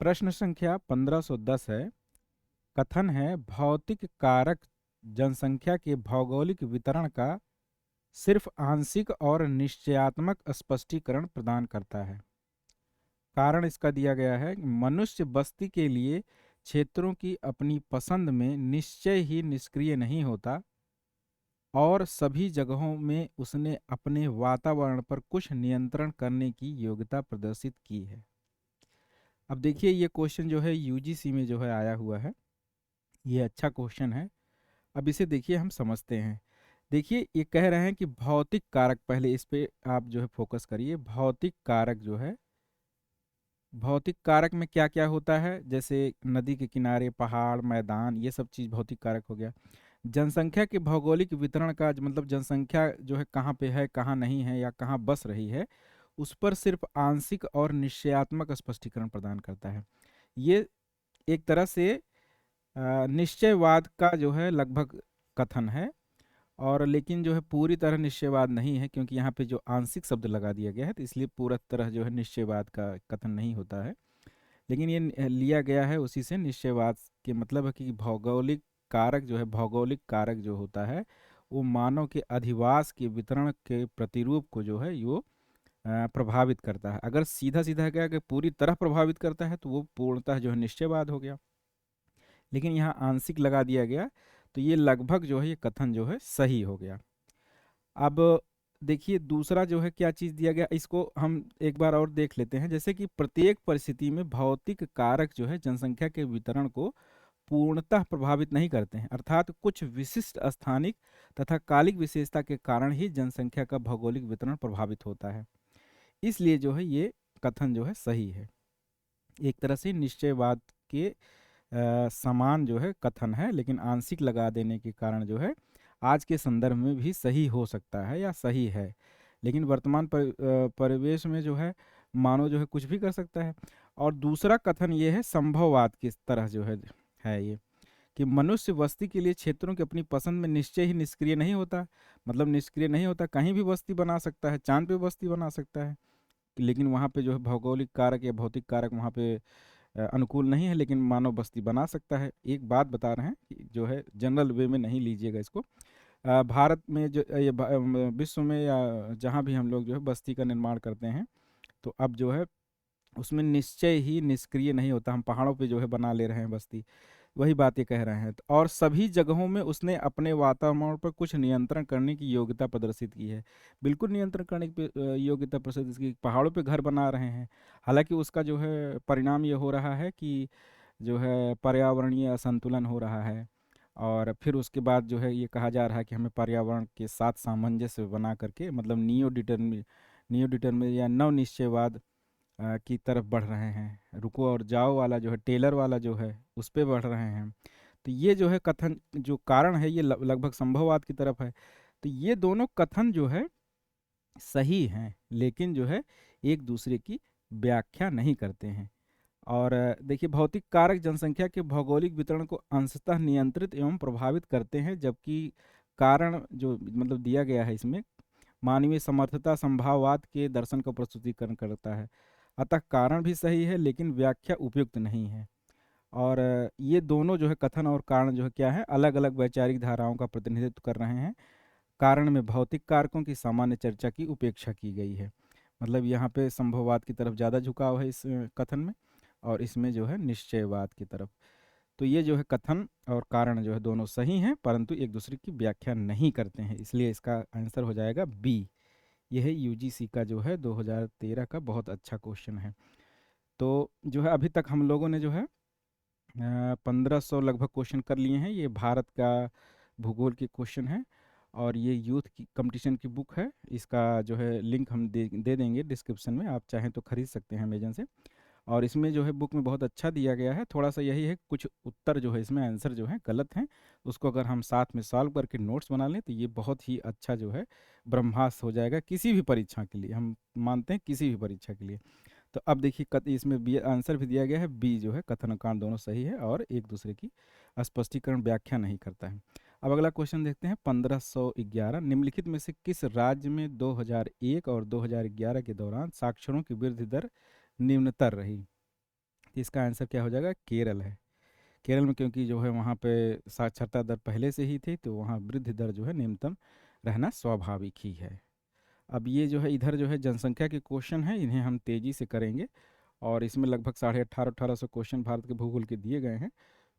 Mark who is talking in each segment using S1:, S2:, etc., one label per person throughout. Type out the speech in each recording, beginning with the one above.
S1: प्रश्न संख्या 1510 है। कथन है, भौतिक कारक जनसंख्या के भौगोलिक वितरण का सिर्फ आंशिक और निश्चयात्मक स्पष्टीकरण प्रदान करता है। कारण इसका दिया गया है कि मनुष्य बस्ती के लिए क्षेत्रों की अपनी पसंद में निश्चय ही निष्क्रिय नहीं होता और सभी जगहों में उसने अपने वातावरण पर कुछ नियंत्रण करने की योग्यता प्रदर्शित की है। अब देखिए, ये क्वेश्चन जो है यूजीसी में जो है आया हुआ है। ये अच्छा क्वेश्चन है। अब इसे देखिए, हम समझते हैं। देखिए, ये कह रहे हैं कि भौतिक कारक, पहले इस पे आप जो है फोकस करिए। भौतिक कारक जो है, भौतिक कारक में क्या क्या होता है, जैसे नदी के किनारे, पहाड़, मैदान, ये सब चीज़ भौतिक कारक हो गया। जनसंख्या के भौगोलिक वितरण का मतलब जनसंख्या जो है कहाँ नहीं है या कहाँ बस रही है, उस पर सिर्फ आंशिक और निश्चयात्मक स्पष्टीकरण प्रदान करता है। ये एक तरह से निश्चयवाद का जो है लगभग कथन है, और लेकिन जो है पूरी तरह निश्चयवाद नहीं है, क्योंकि यहाँ पे जो आंशिक शब्द लगा दिया गया है, तो इसलिए पूरा तरह जो है निश्चयवाद का कथन नहीं होता है। लेकिन ये लिया गया है उसी से। निश्चयवाद के मतलब है कि भौगोलिक कारक जो है, भौगोलिक कारक जो होता है, वो मानव के अधिवास के वितरण के प्रतिरूप को जो है वो प्रभावित करता है। अगर सीधा सीधा क्या कि पूरी तरह प्रभावित करता है, तो वो पूर्णतः जो है निश्चयवाद हो गया। लेकिन यहाँ आंशिक लगा दिया गया, तो ये लगभग जो है ये कथन जो है सही हो गया। अब देखिए, दूसरा जो है क्या चीज़ दिया गया, इसको हम एक बार और देख लेते हैं। जैसे कि प्रत्येक परिस्थिति में भौतिक कारक जो है जनसंख्या के वितरण को पूर्णतः प्रभावित नहीं करते हैं, अर्थात कुछ विशिष्ट स्थानिक तथा कालिक विशेषता के कारण ही जनसंख्या का भौगोलिक वितरण प्रभावित होता है। इसलिए जो है ये कथन जो है सही है। एक तरह से निश्चयवाद के समान जो है कथन है, लेकिन आंशिक लगा देने के कारण जो है आज के संदर्भ में भी सही हो सकता है या सही है। लेकिन वर्तमान परिवेश में जो है मानव जो है कुछ भी कर सकता है। और दूसरा कथन ये है, संभववाद की तरह जो है ये, कि मनुष्य बस्ती के लिए क्षेत्रों की अपनी पसंद में निश्चय ही निष्क्रिय नहीं होता। मतलब निष्क्रिय नहीं होता, कहीं भी बस्ती बना सकता है, चांद पे बस्ती बना सकता है, लेकिन वहाँ पे जो है भौगोलिक कारक या भौतिक कारक वहाँ पे अनुकूल नहीं है, लेकिन मानव बस्ती बना सकता है। एक बात बता रहे हैं कि जो है जनरल वे में नहीं लीजिएगा इसको। भारत में जो विश्व में या जहाँ भी हम लोग जो है बस्ती का निर्माण करते हैं, तो अब जो है उसमें निश्चय ही निष्क्रिय नहीं होता। हम पहाड़ों पे जो है बना ले रहे हैं बस्ती, वही बात ये कह रहे हैं। तो और सभी जगहों में उसने अपने वातावरण पर कुछ नियंत्रण करने की योग्यता प्रदर्शित की है। बिल्कुल नियंत्रण करने की योग्यता प्रदर्शित की। पहाड़ों पे घर बना रहे हैं, हालांकि उसका जो है परिणाम ये हो रहा है कि जो है पर्यावरणीय असंतुलन हो रहा है। और फिर उसके बाद जो है ये कहा जा रहा है कि हमें पर्यावरण के साथ सामंजस्य बना करके, मतलब नियो डिटर्मिन या नव निश्चयवाद की तरफ बढ़ रहे हैं। रुको और जाओ वाला जो है, टेलर वाला जो है, उस पे बढ़ रहे हैं। तो ये जो है कथन, जो कारण है, ये लगभग संभववाद की तरफ है। तो ये दोनों कथन जो है सही हैं, लेकिन जो है एक दूसरे की व्याख्या नहीं करते हैं। और देखिए, भौतिक कारक जनसंख्या के भौगोलिक वितरण को अंशतः नियंत्रित एवं प्रभावित करते हैं, जबकि कारण जो मतलब दिया गया है इसमें मानवीय समर्थता संभाववाद के दर्शन का प्रस्तुतिकरण करता है। अतः कारण भी सही है, लेकिन व्याख्या उपयुक्त नहीं है। और ये दोनों जो है कथन और कारण जो है क्या है, अलग अलग वैचारिक धाराओं का प्रतिनिधित्व कर रहे हैं। कारण में भौतिक कारकों की सामान्य चर्चा की उपेक्षा की गई है। मतलब यहाँ पे संभववाद की तरफ ज़्यादा झुकाव है इस कथन में, और इसमें जो है निश्चयवाद की तरफ। तो ये जो है कथन और कारण जो है दोनों सही हैं, परंतु एक दूसरे की व्याख्या नहीं करते हैं, इसलिए इसका आंसर हो जाएगा बी। यह यूजीसी का जो है 2013 का बहुत अच्छा क्वेश्चन है। तो जो है अभी तक हम लोगों ने जो है 1500 लगभग क्वेश्चन कर लिए हैं। ये भारत का भूगोल के क्वेश्चन है, और ये यूथ की कंपटीशन की बुक है। इसका जो है लिंक हम दे देंगे डिस्क्रिप्शन में, आप चाहें तो खरीद सकते हैं अमेजन से। और इसमें जो है बुक में बहुत अच्छा दिया गया है। थोड़ा सा यही है, कुछ उत्तर जो है इसमें आंसर जो है गलत हैं, उसको अगर हम साथ में सॉल्व करके नोट्स बना लें, तो ये बहुत ही अच्छा जो है ब्रह्मास्त्र हो जाएगा किसी भी परीक्षा के लिए। हम मानते हैं किसी भी परीक्षा के लिए। तो अब देखिए, इसमें बी आंसर भी दिया गया है, बी जो है कथन और कारण दोनों सही है, और एक दूसरे की स्पष्टीकरण व्याख्या नहीं करता है। अब अगला क्वेश्चन देखते हैं 1511। निम्नलिखित में से किस राज्य में 2001 और 2011 के दौरान साक्षरों की वृद्धि दर निम्नतर रही? तो इसका आंसर क्या हो जाएगा, केरल है। केरल में क्योंकि जो है वहाँ पे साक्षरता दर पहले से ही थी, तो वहाँ वृद्धि दर जो है न्यूनतम रहना स्वाभाविक ही है। अब ये जो है इधर जो है जनसंख्या के क्वेश्चन है, इन्हें हम तेज़ी से करेंगे, और इसमें लगभग 1850 क्वेश्चन भारत के भूगोल के दिए गए हैं।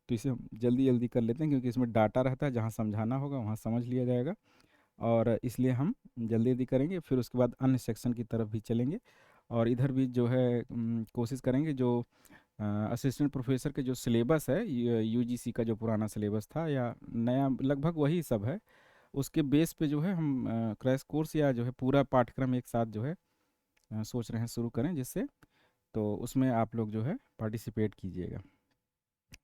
S1: तो इसे हम जल्दी जल्दी कर लेते हैं, क्योंकि इसमें डाटा रहता है, जहाँ समझाना होगा वहाँ समझ लिया जाएगा, और इसलिए हम जल्दी जल्दी करेंगे। फिर उसके बाद अन्य सेक्शन की तरफ भी चलेंगे, और इधर भी जो है कोशिश करेंगे जो असिस्टेंट प्रोफेसर के जो सिलेबस है, यूजीसी का जो पुराना सिलेबस था या नया, लगभग वही सब है, उसके बेस पे जो है हम क्रैश कोर्स या जो है पूरा पाठ्यक्रम एक साथ जो है सोच रहे हैं शुरू करें, जिससे तो उसमें आप लोग जो है पार्टिसिपेट कीजिएगा।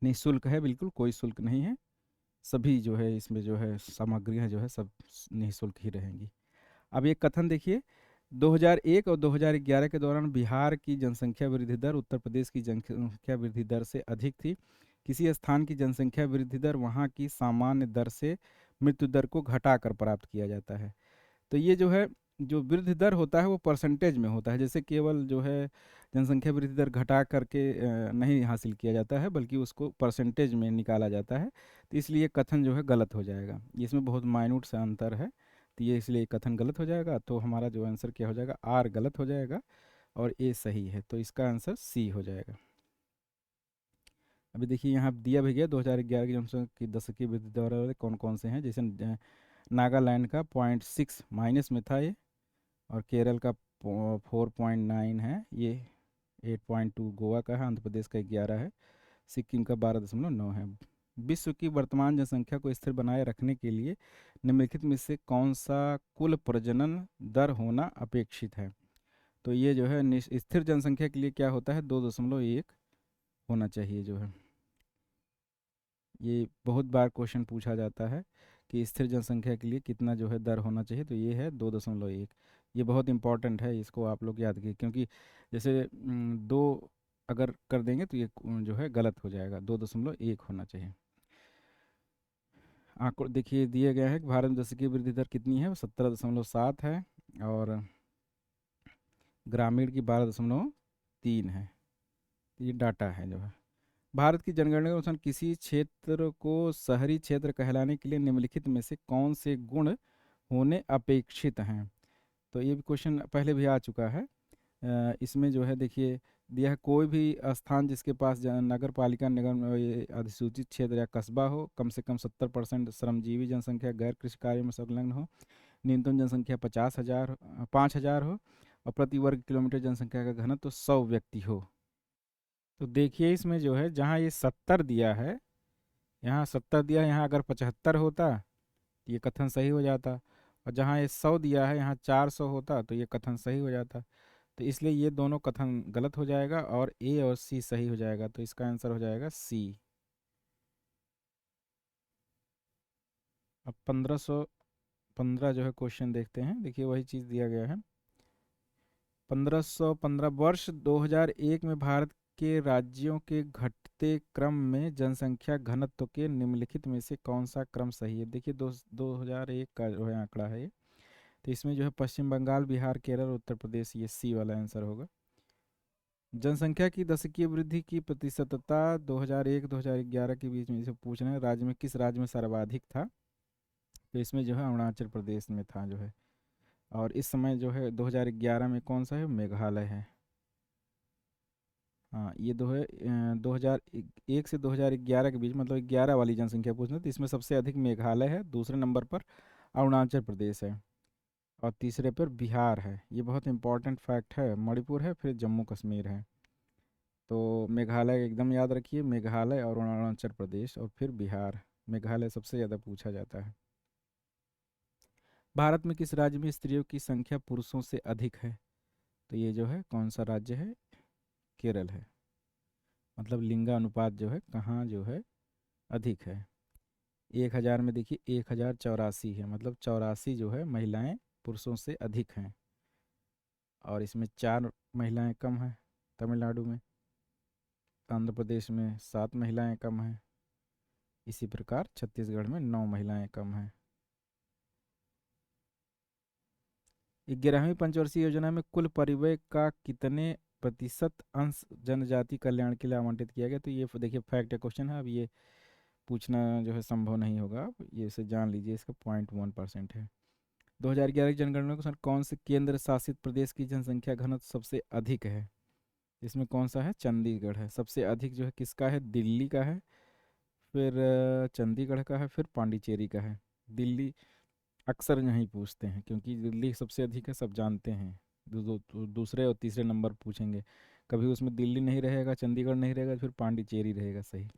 S1: निःशुल्क है, बिल्कुल कोई शुल्क नहीं है, सभी जो है इसमें जो है सामग्रियाँ जो है सब निःशुल्क ही रहेंगी। अब ये कथन देखिए, 2001 और 2011 के दौरान बिहार की जनसंख्या वृद्धि दर उत्तर प्रदेश की जनसंख्या वृद्धि दर से अधिक थी। किसी स्थान की जनसंख्या वृद्धि दर वहाँ की सामान्य दर से मृत्यु दर को घटाकर प्राप्त किया जाता है। तो ये जो है, जो वृद्धि दर होता है वो परसेंटेज में होता है, जैसे केवल जो है जनसंख्या वृद्धि दर घटा करके नहीं हासिल किया जाता है, बल्कि उसको परसेंटेज में निकाला जाता है। तो इसलिए कथन जो है गलत हो जाएगा, इसमें बहुत माइन्यूट सा अंतर है, तो ये इसलिए कथन गलत हो जाएगा। तो हमारा जो आंसर क्या हो जाएगा, आर गलत हो जाएगा और ए सही है, तो इसका आंसर सी हो जाएगा। अभी देखिए यहाँ दिया भी गया 2011 की जनसंख्या की दशकीय वृद्धि दर वाले कौन कौन से हैं, जैसे नागालैंड का 0.6 माइनस में था ये, और केरल का 4.9 है, ये 8.2 गोवा का है, आंध्र प्रदेश का 11 है, सिक्किम का 12.9 है। विश्व की वर्तमान जनसंख्या को स्थिर बनाए रखने के लिए निम्नलिखित में से कौन सा कुल प्रजनन दर होना अपेक्षित है। तो ये जो है स्थिर जनसंख्या के लिए क्या होता है, 2.1 होना चाहिए जो है। ये बहुत बार क्वेश्चन पूछा जाता है कि स्थिर जनसंख्या के लिए कितना जो है दर होना चाहिए, तो ये है 2.1। ये बहुत इंपॉर्टेंट है, इसको आप लोग याद कीजिए, क्योंकि जैसे दो अगर कर देंगे तो ये जो है गलत हो जाएगा, 2.1 होना चाहिए। आंकड़े देखिए दिए गए हैं कि भारत में दशकीय वृद्धि दर कितनी है, वो 17.7 है, और ग्रामीण की 12.3 है। ये डाटा है जो है। भारत की जनगणना के अनुसार किसी क्षेत्र को शहरी क्षेत्र कहलाने के लिए निम्नलिखित में से कौन से गुण होने अपेक्षित हैं। तो ये भी क्वेश्चन पहले भी आ चुका है। इसमें जो है देखिए दिया है, कोई भी स्थान जिसके पास नगर पालिका निगम ये अधिसूचित क्षेत्र या कस्बा हो, कम से कम 70% श्रमजीवी जनसंख्या गैर कृषि कार्य में संलग्न हो, न्यूनतम जनसंख्या 5,000 हो, और प्रति वर्ग किलोमीटर जनसंख्या का घनत्व 100 व्यक्ति हो। तो देखिए इसमें जो है, जहाँ ये 70 दिया है, यहाँ 70 दिया है, यहाँ अगर 75 होता तो ये कथन सही हो जाता, और जहाँ ये 100 दिया है यहाँ 400 होता तो ये कथन सही हो जाता। तो इसलिए ये दोनों कथन गलत हो जाएगा और ए और सी सही हो जाएगा, तो इसका आंसर हो जाएगा सी। अब 1515 जो है क्वेश्चन देखते हैं, देखिए वही चीज़ दिया गया है। 1515 वर्ष 2001 में भारत के राज्यों के घटते क्रम में जनसंख्या घनत्व के निम्नलिखित में से कौन सा क्रम सही है। देखिए 2001 का जो है आंकड़ा है ये, तो इसमें जो है पश्चिम बंगाल, बिहार, केरल, उत्तर प्रदेश, ये सी वाला आंसर होगा। जनसंख्या की दशकीय वृद्धि की प्रतिशतता 2001-2011 के बीच में से पूछ रहे हैं, राज्य में किस राज्य में सर्वाधिक था। तो इसमें जो है अरुणाचल प्रदेश में था जो है, और इस समय जो है 2011 में कौन सा है, मेघालय है। हाँ ये 2001 से 2011 के बीच, मतलब 11 वाली जनसंख्या पूछना, तो इसमें सबसे अधिक मेघालय है, दूसरे नंबर पर अरुणाचल प्रदेश है, और तीसरे पर बिहार है। ये बहुत इंपॉर्टेंट फैक्ट है, मणिपुर है, फिर जम्मू कश्मीर है। तो मेघालय एकदम याद रखिए, मेघालय और अरुणाचल प्रदेश और फिर बिहार। मेघालय सबसे ज़्यादा पूछा जाता है। भारत में किस राज्य में स्त्रियों की संख्या पुरुषों से अधिक है। तो ये जो है कौन सा राज्य है, केरल है। मतलब लिंगानुपात जो है कहाँ जो है अधिक है। 1000 में देखिए 1084 है, मतलब 84 जो है महिलाएं पुरुषों से अधिक हैं, और इसमें 4 महिलाएं कम हैं तमिलनाडु में, आंध्र प्रदेश में 7 महिलाएं कम हैं, इसी प्रकार छत्तीसगढ़ में 9 महिलाएं कम हैं। 11वीं पंचवर्षीय योजना में कुल परिव्यय का कितने प्रतिशत अंश जनजाति कल्याण के लिए आवंटित किया गया। तो ये देखिए फैक्ट है, क्वेश्चन है। अब ये पूछना जो है संभव नहीं होगा, अब ये इसे जान लीजिए, इसका 0.1% है। 2011 की जनगणना के अनुसार कौन से केंद्र शासित प्रदेश की जनसंख्या घनत्व सबसे अधिक है? इसमें कौन सा है? चंडीगढ़ है। सबसे अधिक जो है किसका है? दिल्ली का है, फिर चंडीगढ़ का है, फिर पांडिचेरी का है। दिल्ली अक्सर नहीं पूछते हैं क्योंकि दिल्ली सबसे अधिक है, सब जानते हैं। दूसरे और तीसरे नंबर पूछेंगे, कभी उसमें दिल्ली नहीं रहेगा, चंडीगढ़ नहीं रहेगा, फिर पांडिचेरी रहेगा सही।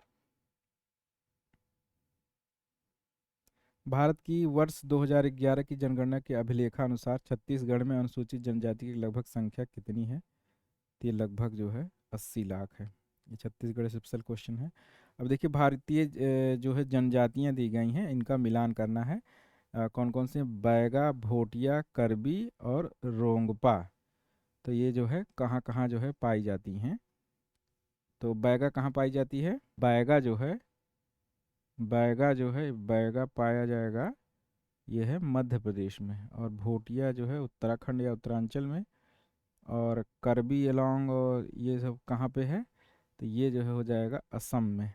S1: भारत की वर्ष 2011 की जनगणना के अभिलेखानुसार छत्तीसगढ़ में अनुसूचित जनजाति की लगभग संख्या कितनी है? तो ये लगभग जो है 80 लाख है। ये छत्तीसगढ़ स्पेशल क्वेश्चन है। अब देखिए भारतीय जो है जनजातियां दी गई हैं, इनका मिलान करना है। कौन कौन से? बैगा, भोटिया, करबी और रोंगपा। तो ये जो है कहाँ कहाँ जो है पाई जाती हैं? तो बैगा कहाँ पाई जाती है? बैगा जो है, बैगा जो है, बैगा पाया जाएगा ये है मध्य प्रदेश में। और भोटिया जो है उत्तराखंड या उत्तरांचल में। और करबी एलोंग और ये सब कहाँ पे है? तो ये जो है हो जाएगा असम में।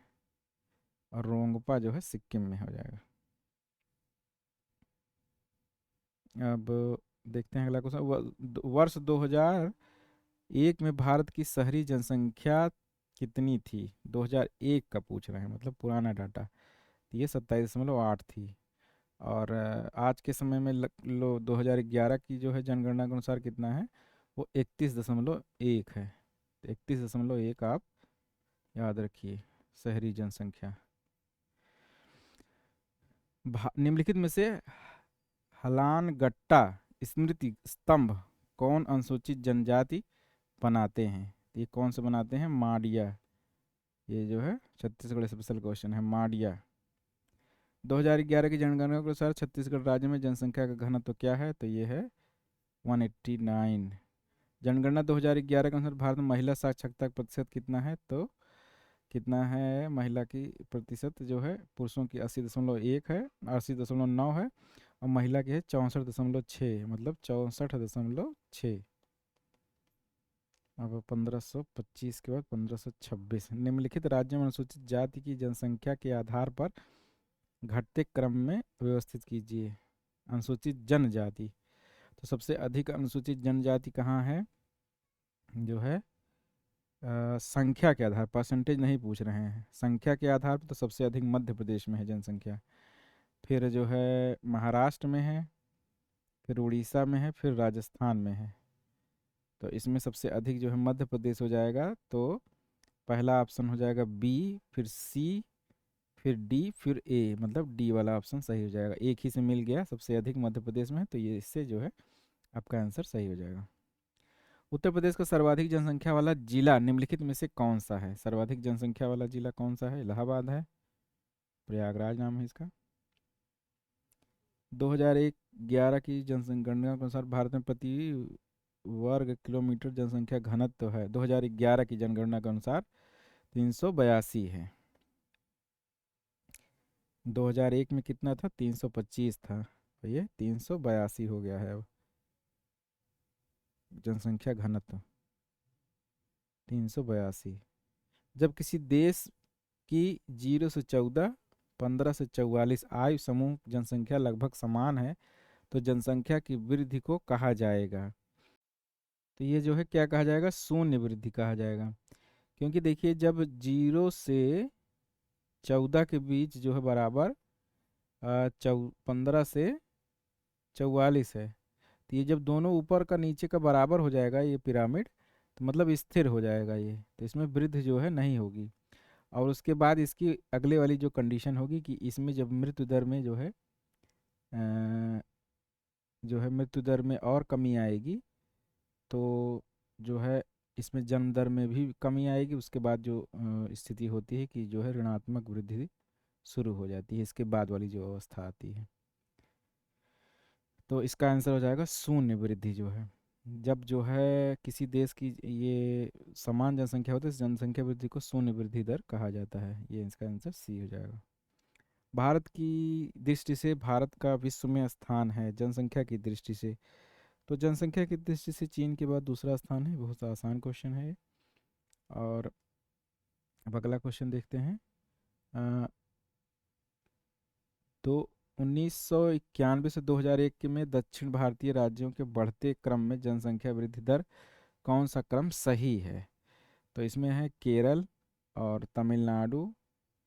S1: और रोंगपा जो है सिक्किम में हो जाएगा। अब देखते हैं अगला क्वेश्चन। वर्ष 2001 में भारत की शहरी जनसंख्या कितनी थी? 2001 का पूछ रहे हैं, मतलब पुराना डाटा। तो ये 27.8 थी। और आज के समय में लो 2011 की जो है जनगणना के अनुसार कितना है? वो 31.1 है। 31.1 आप याद रखिए शहरी जनसंख्या। निम्नलिखित में से हलानगट्टा स्मृति स्तंभ कौन अनुसूचित जनजाति बनाते हैं? ये कौन से बनाते हैं? माडिया। ये जो है छत्तीसगढ़ स्पेशल क्वेश्चन है, माडिया। 2011 की जनगणना के अनुसार छत्तीसगढ़ राज्य में जनसंख्या का घनत्व क्या है? तो ये है 189। जनगणना 2011 के अनुसार भारत में महिला साक्षरता का प्रतिशत कितना है? तो कितना है महिला की प्रतिशत जो है? पुरुषों की 80.1 है, 80.9 है, और महिला की है 64.6, मतलब 64.6। अब 1525 के बाद 1526। निम्नलिखित राज्यों में अनुसूचित जाति की जनसंख्या के आधार पर घटते क्रम में व्यवस्थित कीजिए। अनुसूचित जनजाति, तो सबसे अधिक अनुसूचित जनजाति कहाँ है? जो है संख्या के आधार, परसेंटेज नहीं पूछ रहे हैं, संख्या के आधार पर तो सबसे अधिक मध्य प्रदेश में है जनसंख्या। फिर जो है महाराष्ट्र में है, फिर उड़ीसा में है, फिर राजस्थान में है। तो इसमें सबसे अधिक जो है मध्य प्रदेश हो जाएगा। तो पहला ऑप्शन हो जाएगा बी, फिर सी, फिर डी, फिर ए, मतलब डी वाला ऑप्शन सही हो जाएगा। एक ही से मिल गया, सबसे अधिक मध्य प्रदेश में है, तो ये इससे जो है आपका आंसर सही हो जाएगा। उत्तर प्रदेश का सर्वाधिक जनसंख्या वाला जिला निम्नलिखित में से कौन सा है? सर्वाधिक जनसंख्या वाला जिला कौन सा है? इलाहाबाद है, प्रयागराज नाम है इसका। 2011 की जनसंगणना के अनुसार भारत में प्रति वर्ग किलोमीटर जनसंख्या घनत्व है 2011 की जनगणना के अनुसार 382 है। 2001 में कितना था? 325 था, तो ये 382 हो गया है अब जनसंख्या घनत्व 382। जब किसी देश की 0 से 14, 15 से 44 आयु समूह जनसंख्या लगभग समान है तो जनसंख्या की वृद्धि को कहा जाएगा? तो ये जो है क्या कहा जाएगा? शून्य वृद्धि कहा जाएगा। क्योंकि देखिए जब 0 से 14 के बीच जो है बराबर 15 से 44 है, तो ये जब दोनों ऊपर का नीचे का बराबर हो जाएगा ये पिरामिड, तो मतलब स्थिर हो जाएगा ये, तो इसमें वृद्धि जो है नहीं होगी। और उसके बाद इसकी अगले वाली जो कंडीशन होगी कि इसमें जब मृत्यु दर में जो है मृत्यु दर में और कमी आएगी, तो जो है इसमें जन्म दर में भी कमी आएगी। उसके बाद जो स्थिति होती है कि जो है ऋणात्मक वृद्धि शुरू हो जाती है, इसके बाद वाली जो अवस्था आती है। तो इसका आंसर हो जाएगा शून्य वृद्धि जो है। जब जो है किसी देश की ये समान जनसंख्या होती है, इस जनसंख्या वृद्धि को शून्य वृद्धि दर कहा जाता है। ये इसका आंसर सी हो जाएगा। भारत की दृष्टि से भारत का विश्व में स्थान है जनसंख्या की दृष्टि से, तो जनसंख्या की दृष्टि से चीन के बाद दूसरा स्थान है। बहुत आसान क्वेश्चन है ये। और अब अगला क्वेश्चन देखते हैं। अ, तो 1991 से 2001 के में दक्षिण भारतीय राज्यों के बढ़ते क्रम में जनसंख्या वृद्धि दर कौन सा क्रम सही है? तो इसमें है केरल और तमिलनाडु,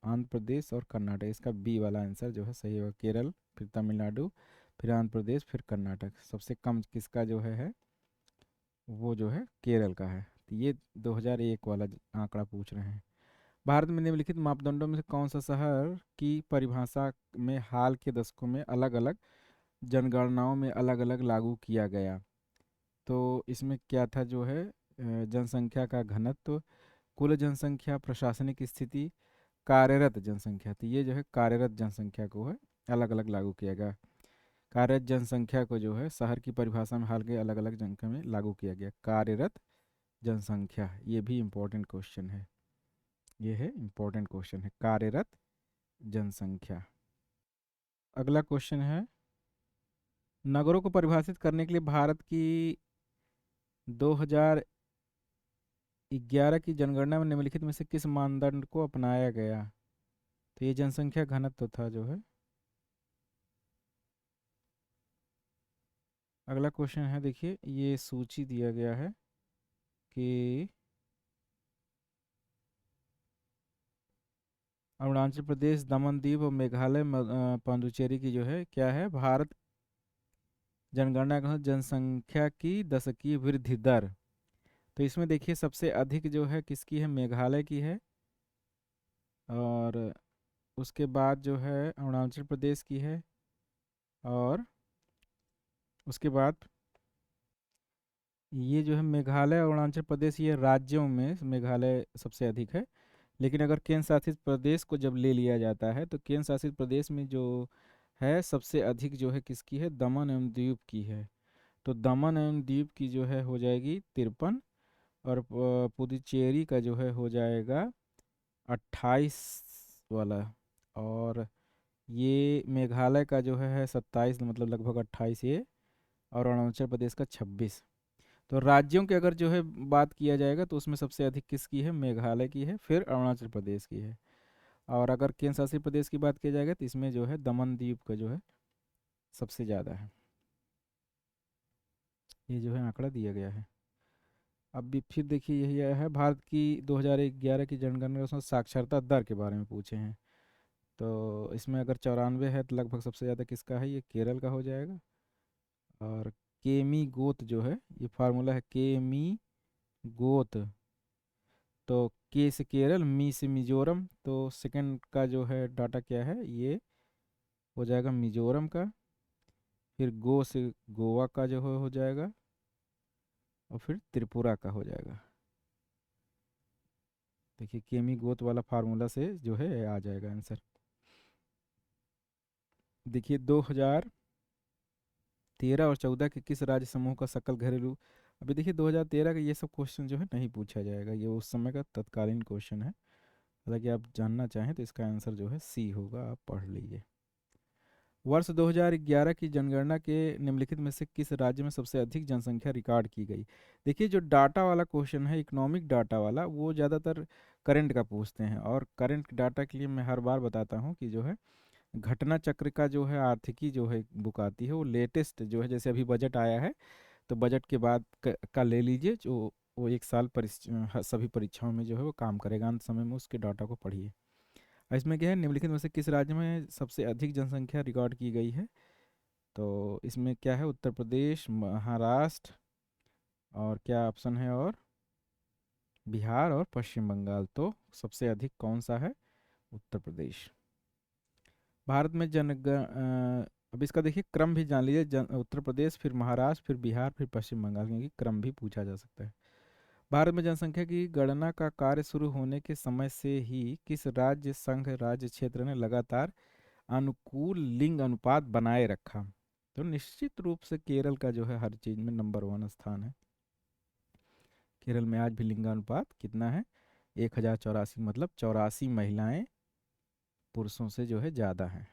S1: आंध्र प्रदेश और कर्नाटक। इसका बी वाला आंसर जो है सही होगा। केरल, फिर तमिलनाडु, फिर आंध्र प्रदेश, फिर कर्नाटक। सबसे कम किसका जो है वो जो है केरल का है। तो ये 2001 वाला आंकड़ा पूछ रहे हैं। भारत में निम्नलिखित मापदंडों में से कौन सा शहर की परिभाषा में हाल के दशकों में अलग अलग जनगणनाओं में अलग अलग लागू किया गया? तो इसमें क्या था जो है जनसंख्या का घनत्व, कुल जनसंख्या, प्रशासनिक स्थिति, कार्यरत जनसंख्या। तो ये जो है कार्यरत जनसंख्या को है अलग अलग लागू किया गया। कार्यरत जनसंख्या को जो है शहर की परिभाषा में हाल के अलग अलग जनसंख्या में लागू किया गया। कार्यरत जनसंख्या, ये भी इम्पोर्टेंट क्वेश्चन है। ये है इम्पोर्टेंट क्वेश्चन है, कार्यरत जनसंख्या। अगला क्वेश्चन है, नगरों को परिभाषित करने के लिए भारत की 2011 की जनगणना में निम्नलिखित में से किस मानदंड को अपनाया गया? तो ये जनसंख्या घनत्व था जो है। अगला क्वेश्चन है, देखिए ये सूची दिया गया है कि अरुणाचल प्रदेश, दमन दीव और मेघालय, पुडुचेरी की जो है क्या है भारत जनगणना के अनुसार जनसंख्या की दशकीय वृद्धि दर। तो इसमें देखिए सबसे अधिक जो है किसकी है, मेघालय की है। और उसके बाद जो है अरुणाचल प्रदेश की है। और उसके बाद ये जो है मेघालय और अरुणाचल प्रदेश, ये राज्यों में मेघालय सबसे अधिक है। लेकिन अगर केंद्र शासित प्रदेश को जब ले लिया जाता है तो केंद्र शासित प्रदेश में जो है सबसे अधिक जो है किसकी है, दमन एवं दीव की है। तो दमन एवं दीव की जो है हो जाएगी 53। और पुदुचेरी का जो है हो जाएगा 28 वाला। और ये मेघालय का जो है 27, मतलब लगभग 28 ये। और अरुणाचल प्रदेश का 26। तो राज्यों की अगर जो है बात किया जाएगा तो उसमें सबसे अधिक किसकी है, मेघालय की है, फिर अरुणाचल प्रदेश की है। और अगर केंद्र शासित प्रदेश की बात की जाएगा तो इसमें जो है दमन द्वीप का जो है सबसे ज़्यादा है। ये जो है आंकड़ा दिया गया है। अब भी फिर देखिए यही है भारत की 2011 की जनगणना में उसमें साक्षरता दर के बारे में पूछे हैं। तो इसमें अगर 94 है तो लगभग सबसे ज़्यादा किसका है, ये केरल का हो जाएगा। और केमी गोत जो है, ये फार्मूला है केमी गोत। तो के से केरल, मी से मिजोरम। तो सेकंड का जो है डाटा क्या है, ये हो जाएगा मिजोरम का। फिर गो से गोवा का जो है हो जाएगा। और फिर त्रिपुरा का हो जाएगा। देखिए केमी गोत वाला फार्मूला से जो है आ जाएगा आंसर। देखिए 2013 और 14 के किस राज्य समूह का सकल घरेलू, अभी देखिए 2013 का ये सब क्वेश्चन जो है नहीं पूछा जाएगा, ये उस समय का तत्कालीन क्वेश्चन है। हालांकि आप जानना चाहें तो इसका आंसर जो है सी होगा, आप पढ़ लीजिए। वर्ष 2011 की जनगणना के निम्नलिखित में से किस राज्य में सबसे अधिक जनसंख्या रिकॉर्ड की गई? देखिए जो डाटा वाला क्वेश्चन है, इकोनॉमिक डाटा वाला, वो ज़्यादातर करंट का पूछते हैं। और करंट डाटा के लिए मैं हर बार बताता हूँ कि जो है घटना चक्र का जो है आर्थिकी जो है बुक आती है, वो लेटेस्ट जो है, जैसे अभी बजट आया है तो बजट के बाद का ले लीजिए, जो वो एक साल सभी परीक्षाओं में जो है वो काम करेगा। अंत समय में उसके डाटा को पढ़िए। और इसमें क्या है, निम्नलिखित में से किस राज्य में सबसे अधिक जनसंख्या रिकॉर्ड की गई है? तो इसमें क्या है, उत्तर प्रदेश, महाराष्ट्र, और क्या ऑप्शन है, और बिहार और पश्चिम बंगाल। तो सबसे अधिक कौन सा है, उत्तर प्रदेश। भारत में अब इसका देखिए क्रम भी जान लीजिए, उत्तर प्रदेश, फिर महाराष्ट्र, फिर बिहार, फिर पश्चिम बंगाल, क्योंकि क्रम भी पूछा जा सकता है। भारत में जनसंख्या की गणना का कार्य शुरू होने के समय से ही किस राज्य संघ राज्य क्षेत्र ने लगातार अनुकूल लिंग अनुपात बनाए रखा? तो निश्चित रूप से केरल का जो है हर चीज में नंबर 1 स्थान है। केरल में आज भी लिंगानुपात कितना है, 1084, मतलब 84 महिलाएं पुरुषों से जो है ज़्यादा हैं।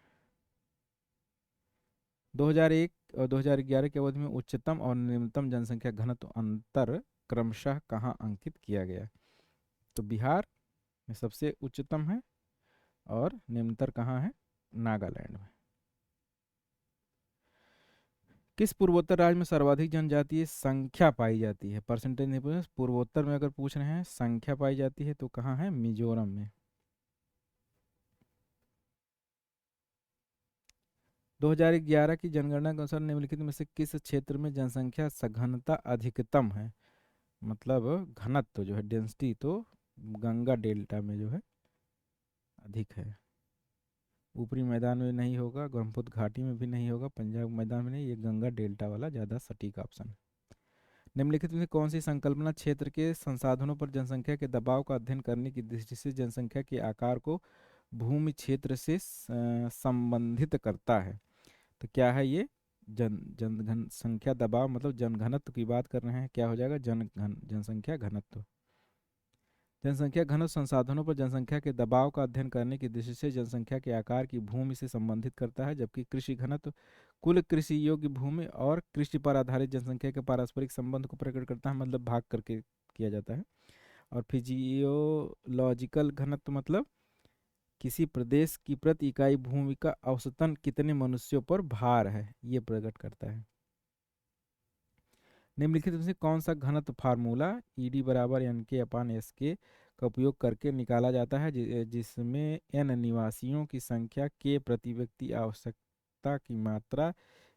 S1: 2001 और 2011 के अवधि में उच्चतम और निम्नतम जनसंख्या घनत्व अंतर क्रमशः कहाँ अंकित किया गया? तो बिहार में सबसे उच्चतम है और निम्नतर कहाँ है? नागालैंड में। किस पूर्वोत्तर राज्य में सर्वाधिक जनजातीय संख्या पाई जाती है? परसेंटेज नहीं पूछ, पूर्वोत्तर में अगर पूछ रहे हैं संख्या पाई जाती है तो कहाँ है? मिजोरम में। 2011 की जनगणना के अनुसार निम्नलिखित में से किस क्षेत्र में जनसंख्या सघनता अधिकतम है? मतलब घनत्व जो है, डेंसिटी, तो गंगा डेल्टा में जो है अधिक है। ऊपरी मैदान में नहीं होगा, ब्रह्मपुत्र घाटी में भी नहीं होगा, पंजाब मैदान में नहीं, ये गंगा डेल्टा वाला ज़्यादा सटीक ऑप्शन है। निम्नलिखित में से कौन सी संकल्पना क्षेत्र के संसाधनों पर जनसंख्या के दबाव का अध्ययन करने की दृष्टि से जनसंख्या के आकार को भूमि क्षेत्र से संबंधित करता है? तो क्या है ये? जनसंख्या दबाव, मतलब जनघनत्व की बात कर रहे हैं, क्या हो जाएगा? जनसंख्या घनत्व। जनसंख्या घनत्व संसाधनों पर जनसंख्या के दबाव का अध्ययन करने की दृष्टि से जनसंख्या के आकार की भूमि से संबंधित करता है, जबकि कृषि घनत्व कुल कृषि योग्य भूमि और कृषि पर आधारित जनसंख्या के पारस्परिक संबंध को प्रकट करता है, मतलब भाग करके किया जाता है। और फिजियोलॉजिकल घनत्व मतलब किसी प्रदेश की प्रति इकाई भूमि का औसतन कितने मनुष्यों पर भार है, ये प्रकट करता है। निम्नलिखित में से कौन सा घनत्व फार्मूला ईडी बराबर एन के अपान एस के का उपयोग करके निकाला जाता है, जिसमें एन निवासियों की संख्या के प्रति व्यक्ति आवश्यकता की मात्रा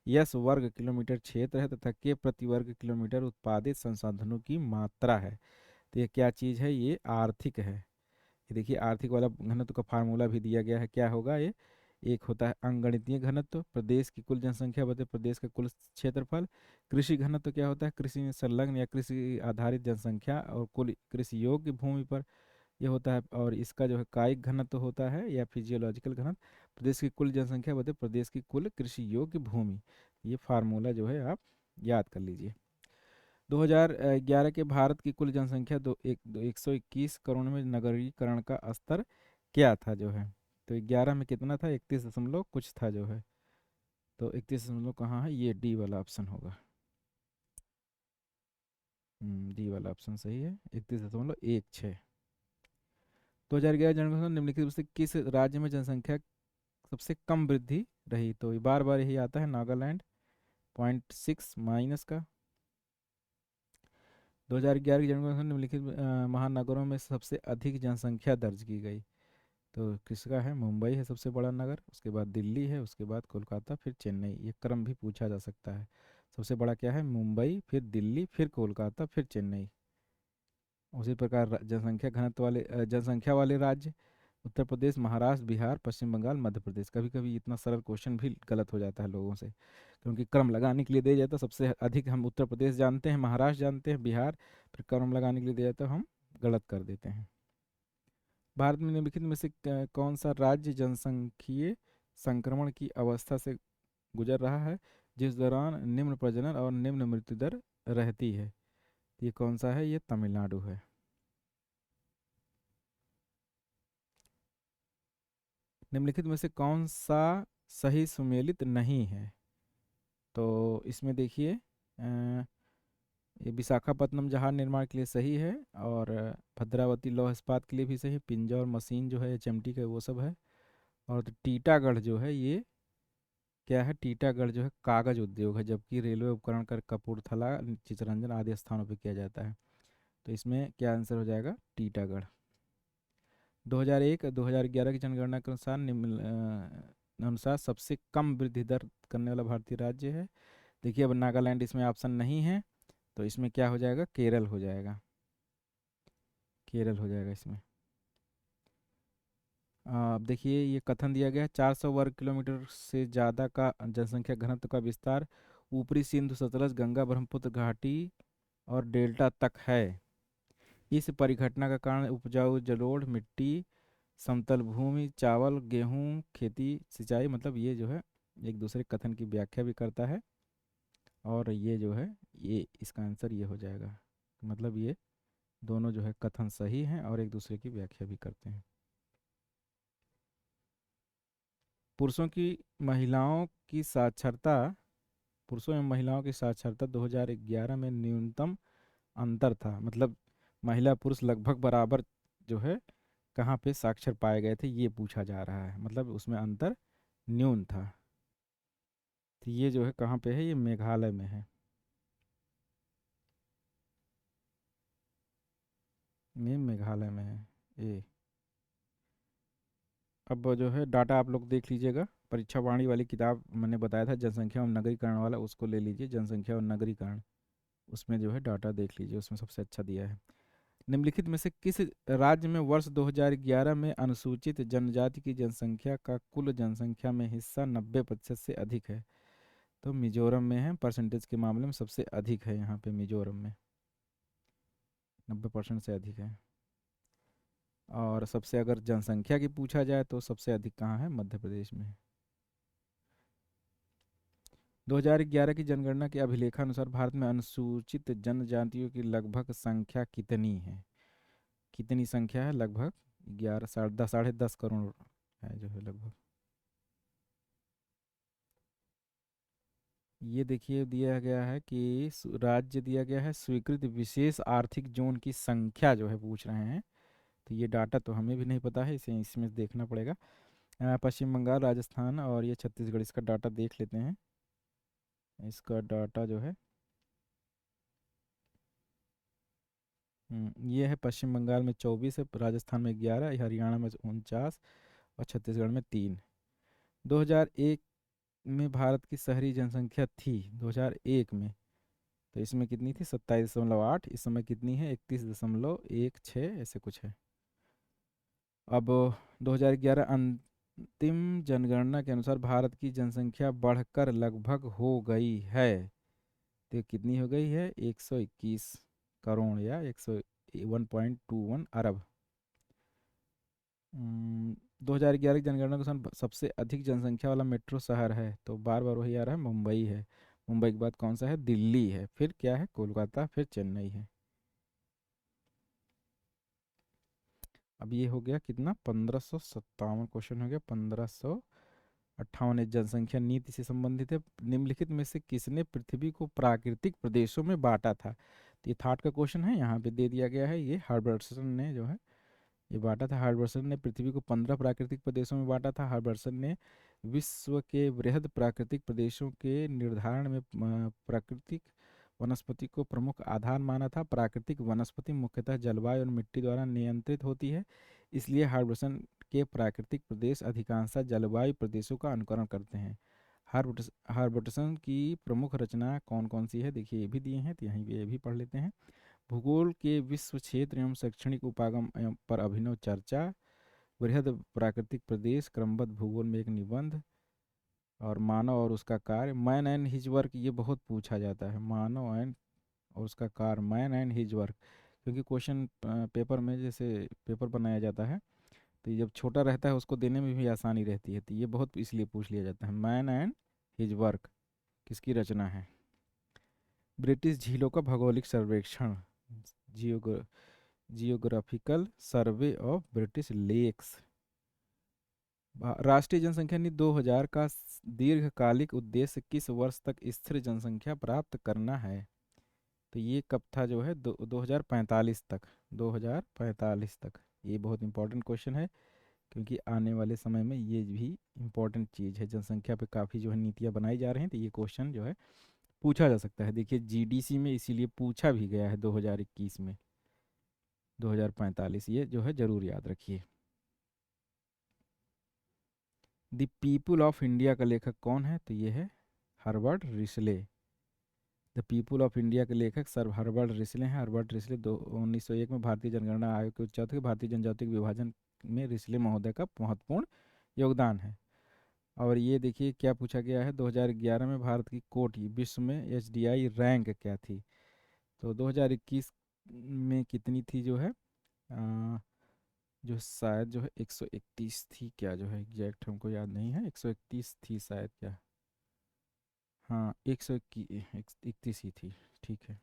S1: यस वर्ग किलोमीटर क्षेत्र है तथा के प्रति वर्ग किलोमीटर उत्पादित संसाधनों की मात्रा है? तो ये क्या चीज़ है? ये आर्थिक है। ये देखिए, आर्थिक वाला घनत्व का फार्मूला भी दिया गया है, क्या होगा ये? एक होता है अंगणितीय घनत्व, प्रदेश की कुल जनसंख्या बटे प्रदेश का कुल क्षेत्रफल। कृषि घनत्व क्या होता है? कृषि में संलग्न या कृषि आधारित जनसंख्या और कुल कृषि योग्य भूमि पर ये होता है। और इसका जो है कायिक घनत्व होता है या फिजियोलॉजिकल घनत्व, प्रदेश की कुल जनसंख्या बटे प्रदेश की कुल कृषि योग्य भूमि। ये फार्मूला जो है आप याद कर लीजिए। 2011 के भारत की कुल जनसंख्या 121 करोड़ में नगरीकरण का स्तर क्या था जो है? तो 11 में कितना था? 31 दशमलव कुछ था जो है। तो 31 दशमलव कहाँ है? ये डी वाला ऑप्शन होगा। डी वाला ऑप्शन सही है, 31.16। 2011 जनगणना निम्नलिखित में से किस राज्य में जनसंख्या सबसे कम वृद्धि रही? तो ये बार बार यही आता है, नागालैंड 0.6 माइनस का। 2011 की जनगणना निम्नलिखित महानगरों में सबसे अधिक जनसंख्या दर्ज की गई? तो किसका है? मुंबई है सबसे बड़ा नगर, उसके बाद दिल्ली है, उसके बाद कोलकाता, फिर चेन्नई। ये क्रम भी पूछा जा सकता है। सबसे बड़ा क्या है? मुंबई, फिर दिल्ली, फिर कोलकाता, फिर चेन्नई। उसी प्रकार जनसंख्या घनत्व वाले जनसंख्या वाले राज्य: उत्तर प्रदेश, महाराष्ट्र, बिहार, पश्चिम बंगाल, मध्य प्रदेश। कभी कभी इतना सरल क्वेश्चन भी गलत हो जाता है लोगों से, क्योंकि क्रम लगाने के लिए दिया जाता है। सबसे अधिक हम उत्तर प्रदेश जानते हैं, महाराष्ट्र जानते हैं, बिहार, फिर क्रम लगाने के लिए दिया जाता है, हम गलत कर देते हैं। भारत में निम्नलिखित में से कौन सा राज्य जनसांख्यिकीय संक्रमण की अवस्था से गुजर रहा है, जिस दौरान निम्न प्रजनन और निम्न मृत्यु दर रहती है? ये कौन सा है? ये तमिलनाडु है। निम्नलिखित में से कौन सा सही सुमेलित नहीं है? तो इसमें देखिए, ये विशाखापत्तनम जहाज निर्माण के लिए सही है, और भद्रावती लौह इस्पात के लिए भी सही है, पिंजौर मशीन जो है एचएमटी का वो सब है। और तो टीटागढ़ जो है ये क्या है? टीटागढ़ जो है कागज उद्योग है, जबकि रेलवे उपकरण कर कपूरथला, चित्तरंजन आदि स्थानों पर किया जाता है। तो इसमें क्या आंसर हो जाएगा? टीटागढ़। 2001 2011 की जनगणना के अनुसार निम्न अनुसार सबसे कम वृद्धि दर करने वाला भारतीय राज्य है। देखिए, अब नागालैंड इसमें ऑप्शन नहीं है, तो इसमें क्या हो जाएगा? केरल हो जाएगा। केरल हो जाएगा इसमें। अब देखिए, ये कथन दिया गया है, 400 वर्ग किलोमीटर से ज़्यादा का जनसंख्या घनत्व का विस्तार ऊपरी सिंधु सतलज गंगा ब्रह्मपुत्र घाटी और डेल्टा तक है। इस परिघटना का कारण उपजाऊ जलोढ़ मिट्टी, समतल भूमि, चावल गेहूं खेती, सिंचाई, मतलब ये जो है एक दूसरे कथन की व्याख्या भी करता है। और ये जो है, ये इसका आंसर ये हो जाएगा। मतलब ये दोनों जो है कथन सही हैं और एक दूसरे की व्याख्या भी करते हैं। पुरुषों की महिलाओं की साक्षरता पुरुषों एवं महिलाओं की साक्षरता 2011 में न्यूनतम अंतर था, मतलब महिला पुरुष लगभग बराबर जो है कहाँ पे साक्षर पाए गए थे ये पूछा जा रहा है, मतलब उसमें अंतर न्यून था। तो ये जो है कहाँ पे है, ये मेघालय में है, ये मेघालय में है ये। अब जो है डाटा आप लोग देख लीजिएगा, परीक्षा वाणी वाली किताब मैंने बताया था जनसंख्या एवं नगरीकरण वाला, उसको ले लीजिए, जनसंख्या और नगरीकरण, उसमें जो है डाटा देख लीजिए, उसमें सबसे अच्छा दिया है। निम्नलिखित में से किस राज्य में वर्ष 2011 में अनुसूचित जनजाति की जनसंख्या का कुल जनसंख्या में हिस्सा 90% से अधिक है? तो मिजोरम में है, परसेंटेज के मामले में सबसे अधिक है यहाँ पे मिजोरम में, 90% से अधिक है। और सबसे अगर जनसंख्या की पूछा जाए तो सबसे अधिक कहाँ है, मध्य प्रदेश में है। 2011 की जनगणना के अभिलेखानुसार भारत में अनुसूचित जनजातियों की लगभग संख्या कितनी है? कितनी संख्या है? लगभग 11 साढ़े 10 करोड़ है जो है लगभग। ये देखिए दिया गया है कि राज्य दिया गया है, स्वीकृत विशेष आर्थिक जोन की संख्या जो है पूछ रहे हैं। तो ये डाटा तो हमें भी नहीं पता है, इसे इसमें देखना पड़ेगा। पश्चिम बंगाल, राजस्थान और ये छत्तीसगढ़, इसका डाटा देख लेते हैं। इसका डाटा जो है ये है, पश्चिम बंगाल में 24 है, राजस्थान में 11, हरियाणा में 49 और छत्तीसगढ़ में 3। 2001 में भारत की शहरी जनसंख्या थी 2001 में, तो इसमें कितनी थी? 27.8। इस समय कितनी है? 31.16 ऐसे कुछ है। अब 2011 अंतिम जनगणना के अनुसार भारत की जनसंख्या बढ़कर लगभग हो गई है, तो कितनी हो गई है? 121 करोड़ या 101.21 अरब। 2011 की जनगणना के अनुसार सबसे अधिक जनसंख्या वाला मेट्रो शहर है, तो बार बार वही आ रहा है, मुंबई है। मुंबई के बाद कौन सा है? दिल्ली है, फिर क्या है? कोलकाता, फिर चेन्नई है। अब ये हो गया कितना? 1557 क्वेश्चन हो गया, 1558। जनसंख्या नीति से संबंधित है। निम्नलिखित में से किसने पृथ्वी को प्राकृतिक प्रदेशों में बांटा था? तो ये थार्ड का क्वेश्चन है, यहाँ पे दे दिया गया है, ये हर्बर्टसन ने जो है ये बांटा था। हर्बर्टसन ने पृथ्वी को 15 प्राकृतिक प्रदेशों में बांटा था। हर्बर्टसन ने विश्व के वृहद प्राकृतिक प्रदेशों के निर्धारण में प्राकृतिक वनस्पति को प्रमुख आधार माना था। प्राकृतिक वनस्पति मुख्यतः जलवायु और मिट्टी द्वारा नियंत्रित होती है, इसलिए हर्बर्टसन के प्राकृतिक प्रदेश अधिकांशतः जलवायु प्रदेशों का अनुकरण करते हैं। हर्बर्टसन की प्रमुख रचना कौन कौन सी है? देखिए ये भी दिए हैं, तो यहीं पे ये भी पढ़ लेते हैं। भूगोल के विश्व क्षेत्र एवं शैक्षणिक उपागम पर अभिनव चर्चा, वृहद प्राकृतिक प्रदेश, क्रमबद्ध भूगोल में एक निबंध, और मानव और उसका कार्य, मैन एंड हिज वर्क, ये बहुत पूछा जाता है, मानव एंड और उसका कार्य, मैन एंड हिज वर्क। क्योंकि क्वेश्चन पेपर में जैसे पेपर बनाया जाता है, तो ये जब छोटा रहता है उसको देने में भी आसानी रहती है, तो ये बहुत इसलिए पूछ लिया जाता है, मैन एंड हिज वर्क किसकी रचना है? ब्रिटिश झीलों का भौगोलिक सर्वेक्षण, geographical survey of British lakes. राष्ट्रीय जनसंख्या नीति 2000 का दीर्घकालिक उद्देश्य किस वर्ष तक स्थिर जनसंख्या प्राप्त करना है? तो ये कब था जो है? 2045 तक, 2045 तक। ये बहुत इंपॉर्टेंट क्वेश्चन है, क्योंकि आने वाले समय में ये भी इम्पोर्टेंट चीज़ है, जनसंख्या पे काफ़ी जो है नीतियाँ बनाई जा रही हैं, तो ये क्वेश्चन जो है पूछा जा सकता है। देखिए जीडीसी में इसीलिए पूछा भी गया है 2021 में, 2045, ये जो है ज़रूर याद रखिए। द पीपुल ऑफ इंडिया का लेखक कौन है? तो ये है हर्बर्ट रिसले। द पीपुल ऑफ इंडिया के लेखक सर हर्बर्ट रिसले हैं। हर्बर्ट रिसले 1901 में भारतीय जनगणना आयोग के उच्चाधिकार थे। भारतीय जनजाति के विभाजन में रिसले महोदय का महत्वपूर्ण योगदान है। और ये देखिए क्या पूछा गया है, 2011 में भारत की कोटि विश्व में एचडीआई रैंक क्या थी? तो 2021 में कितनी थी जो है? जो शायद जो है 131 थी क्या, जो है एग्जैक्ट हमको याद नहीं है, 131 थी शायद क्या। हाँ 131 ही थी, ठीक है।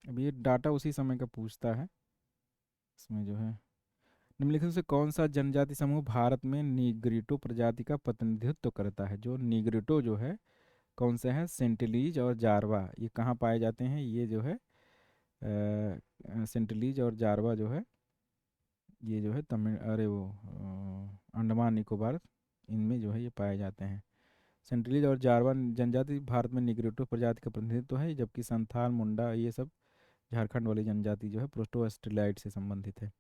S1: अब ये डाटा उसी समय का पूछता है, इसमें जो है निम्नलिखित में से कौन सा जनजाति समूह भारत में नीग्रिटो प्रजाति का प्रतिनिधित्व करता है? जो नीग्रिटो जो है कौन से हैं? सेंटिलीज और जारवा। ये कहाँ पाए जाते हैं? ये जो है सेंटिलीज और जारवा जो है ये जो है तमिल अरे वो अंडमान निकोबार इनमें जो है ये पाए जाते हैं। सेंटिलीज और जारवा जनजाति भारत में निग्रिटो प्रजाति का प्रतिनिधित्व है, जबकि संथाल, मुंडा ये सब झारखंड वाली जनजाति जो है प्रोस्टोएस्ट्रिलाइड से संबंधित है।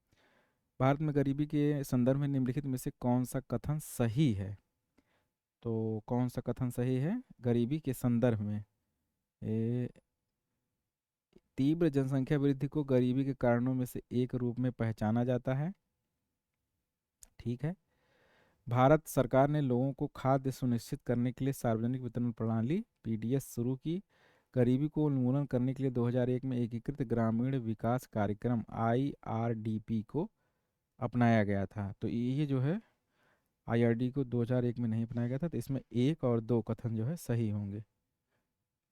S1: भारत में गरीबी के संदर्भ में निम्नलिखित में से कौन सा कथन सही है? तो कौन सा कथन सही है गरीबी के संदर्भ में? ए, तीव्र जनसंख्या वृद्धि को गरीबी के कारणों में से एक रूप में पहचाना जाता है। ठीक है। भारत सरकार ने लोगों को खाद्य सुनिश्चित करने के लिए सार्वजनिक वितरण प्रणाली पीडीएस शुरू की। गरीबी को उन्मूलन करने के लिए 2001 में एकीकृत ग्रामीण विकास कार्यक्रम आईआरडीपी को अपनाया गया था। तो ये जो है आईआरडी को 2001 में नहीं अपनाया गया था, तो इसमें एक और दो कथन जो है सही होंगे।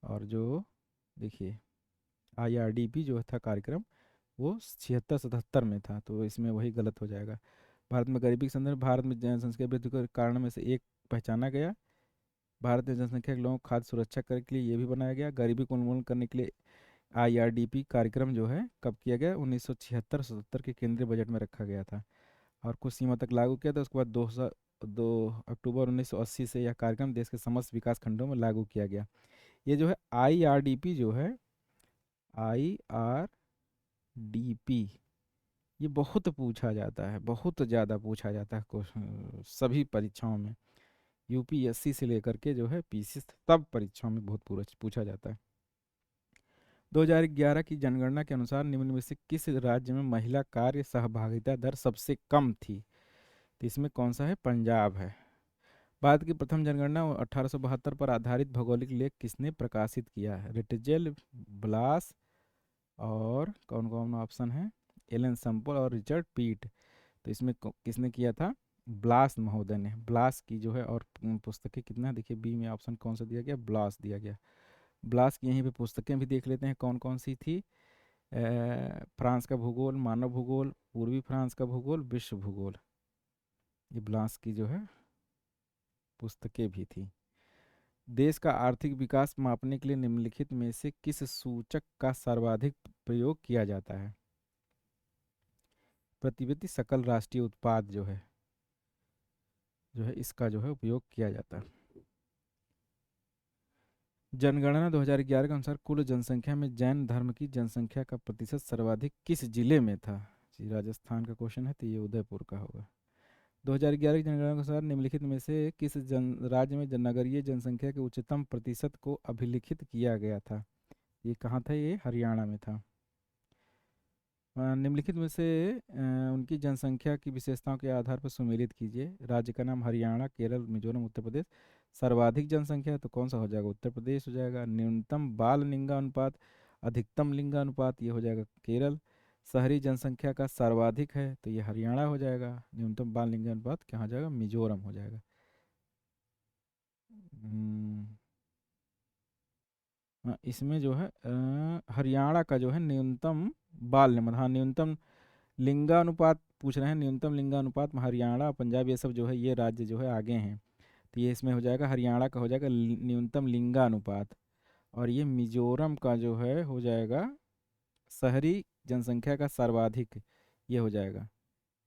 S1: और जो देखिए आईआरडीपी जो था कार्यक्रम वो 76-77 में था, तो इसमें वही गलत हो जाएगा। भारत में गरीबी के संदर्भ भारत में जनसंख्या वृद्धि के कारण में से एक पहचाना गया। भारत में जनसंख्या के लोगों को खाद्य सुरक्षा करने के लिए ये भी बनाया गया। गरीबी को उन्मूलन करने के लिए आईआरडीपी कार्यक्रम जो है कब किया गया? 1976-77 के केंद्रीय बजट में रखा गया था और कुछ सीमा तक लागू किया था। उसके बाद 2 अक्टूबर 1980 से यह कार्यक्रम देश के समस्त विकास खंडों में लागू किया गया। ये जो है आईआरडीपी जो है आईआरडीपी ये बहुत पूछा जाता है, बहुत ज़्यादा पूछा जाता है क्वेश्चन सभी परीक्षाओं में। यूपीएससी से लेकर के जो है पीसी सब परीक्षाओं में बहुत पूछा जाता है। 2011 की जनगणना के अनुसार निम्न में से किस राज्य में महिला कार्य सहभागिता दर सबसे कम थी? तो इसमें कौन सा है? पंजाब है। भारत की प्रथम जनगणना 1872 पर आधारित भौगोलिक लेख किसने प्रकाशित किया है? रिटजेल, ब्लास और कौन कौन ऑप्शन है? एलन संपल और रिचर्ड पीट। तो इसमें किसने किया था? ब्लास महोदय ने। ब्लास की जो है और पुस्तकें कितना है देखिए, बी में ऑप्शन कौन सा दिया गया? ब्लास दिया गया। ब्लास की यहीं पे पुस्तकें भी देख लेते हैं कौन कौन सी थी। फ्रांस का भूगोल, मानव भूगोल, पूर्वी फ्रांस का भूगोल, विश्व भूगोल, ये ब्लास की जो है पुस्तकें भी थी। देश का आर्थिक विकास मापने के लिए निम्नलिखित में से किस सूचक का सर्वाधिक प्रयोग किया जाता है? प्रतिवर्ती सकल राष्ट्रीय उत्पाद जो है इसका जो है उपयोग किया जाता है। जनगणना 2011 के अनुसार कुल जनसंख्या में जैन धर्म की जनसंख्या का प्रतिशत सर्वाधिक किस जिले में था? जी राजस्थान का क्वेश्चन है, तो ये उदयपुर का होगा। 2011 की जनगणना के अनुसार निम्नलिखित में से किस राज्य में नगरीय जनसंख्या के उच्चतम प्रतिशत को अभिलिखित किया गया था? ये कहाँ था? ये हरियाणा में था। निम्नलिखित में से उनकी जनसंख्या की विशेषताओं के आधार पर सुमेलित कीजिए। राज्य का नाम हरियाणा, केरल, मिजोरम, उत्तर प्रदेश। सर्वाधिक जनसंख्या तो कौन सा हो जाएगा? उत्तर प्रदेश हो जाएगा। न्यूनतम बाल लिंगानुपात, अधिकतम लिंगानुपात ये हो जाएगा केरल। शहरी जनसंख्या का सर्वाधिक है तो ये हरियाणा हो जाएगा। न्यूनतम बाल लिंगानुपात कहाँ जाएगा? मिजोरम हो जाएगा। हम्म, हाँ, इसमें जो है हरियाणा का जो है न्यूनतम बाल मतलब हाँ न्यूनतम लिंगानुपात पूछ रहे हैं। न्यूनतम लिंगानुपात में हरियाणा पंजाब ये सब जो है ये राज्य जो है आगे हैं, तो ये इसमें हो जाएगा हरियाणा का हो जाएगा न्यूनतम लिंगानुपात। और ये मिजोरम का जो है हो जाएगा शहरी जनसंख्या का सर्वाधिक, ये हो जाएगा।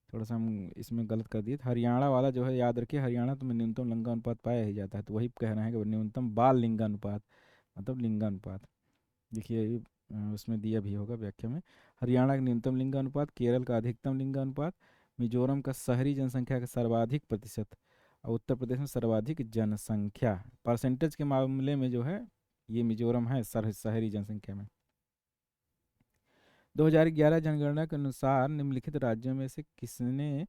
S1: थोड़ा सा हम इसमें गलत कर दिए। हरियाणा वाला जो है याद रखिए, हरियाणा तो में न्यूनतम लिंगानुपात पाया ही जाता है, तो वही कह रहे हैं कि न्यूनतम बाल लिंगानुपात मतलब लिंगानुपात। देखिए ये उसमें दिया भी होगा व्याख्या में। हरियाणा का न्यूनतम लिंगानुपात, केरल का अधिकतम लिंगानुपात, मिजोरम का शहरी जनसंख्या का सर्वाधिक प्रतिशत और उत्तर प्रदेश में सर्वाधिक जनसंख्या। परसेंटेज के मामले में जो है ये मिजोरम है शहरी जनसंख्या में। 2011 जनगणना के अनुसार निम्नलिखित राज्यों में से किसने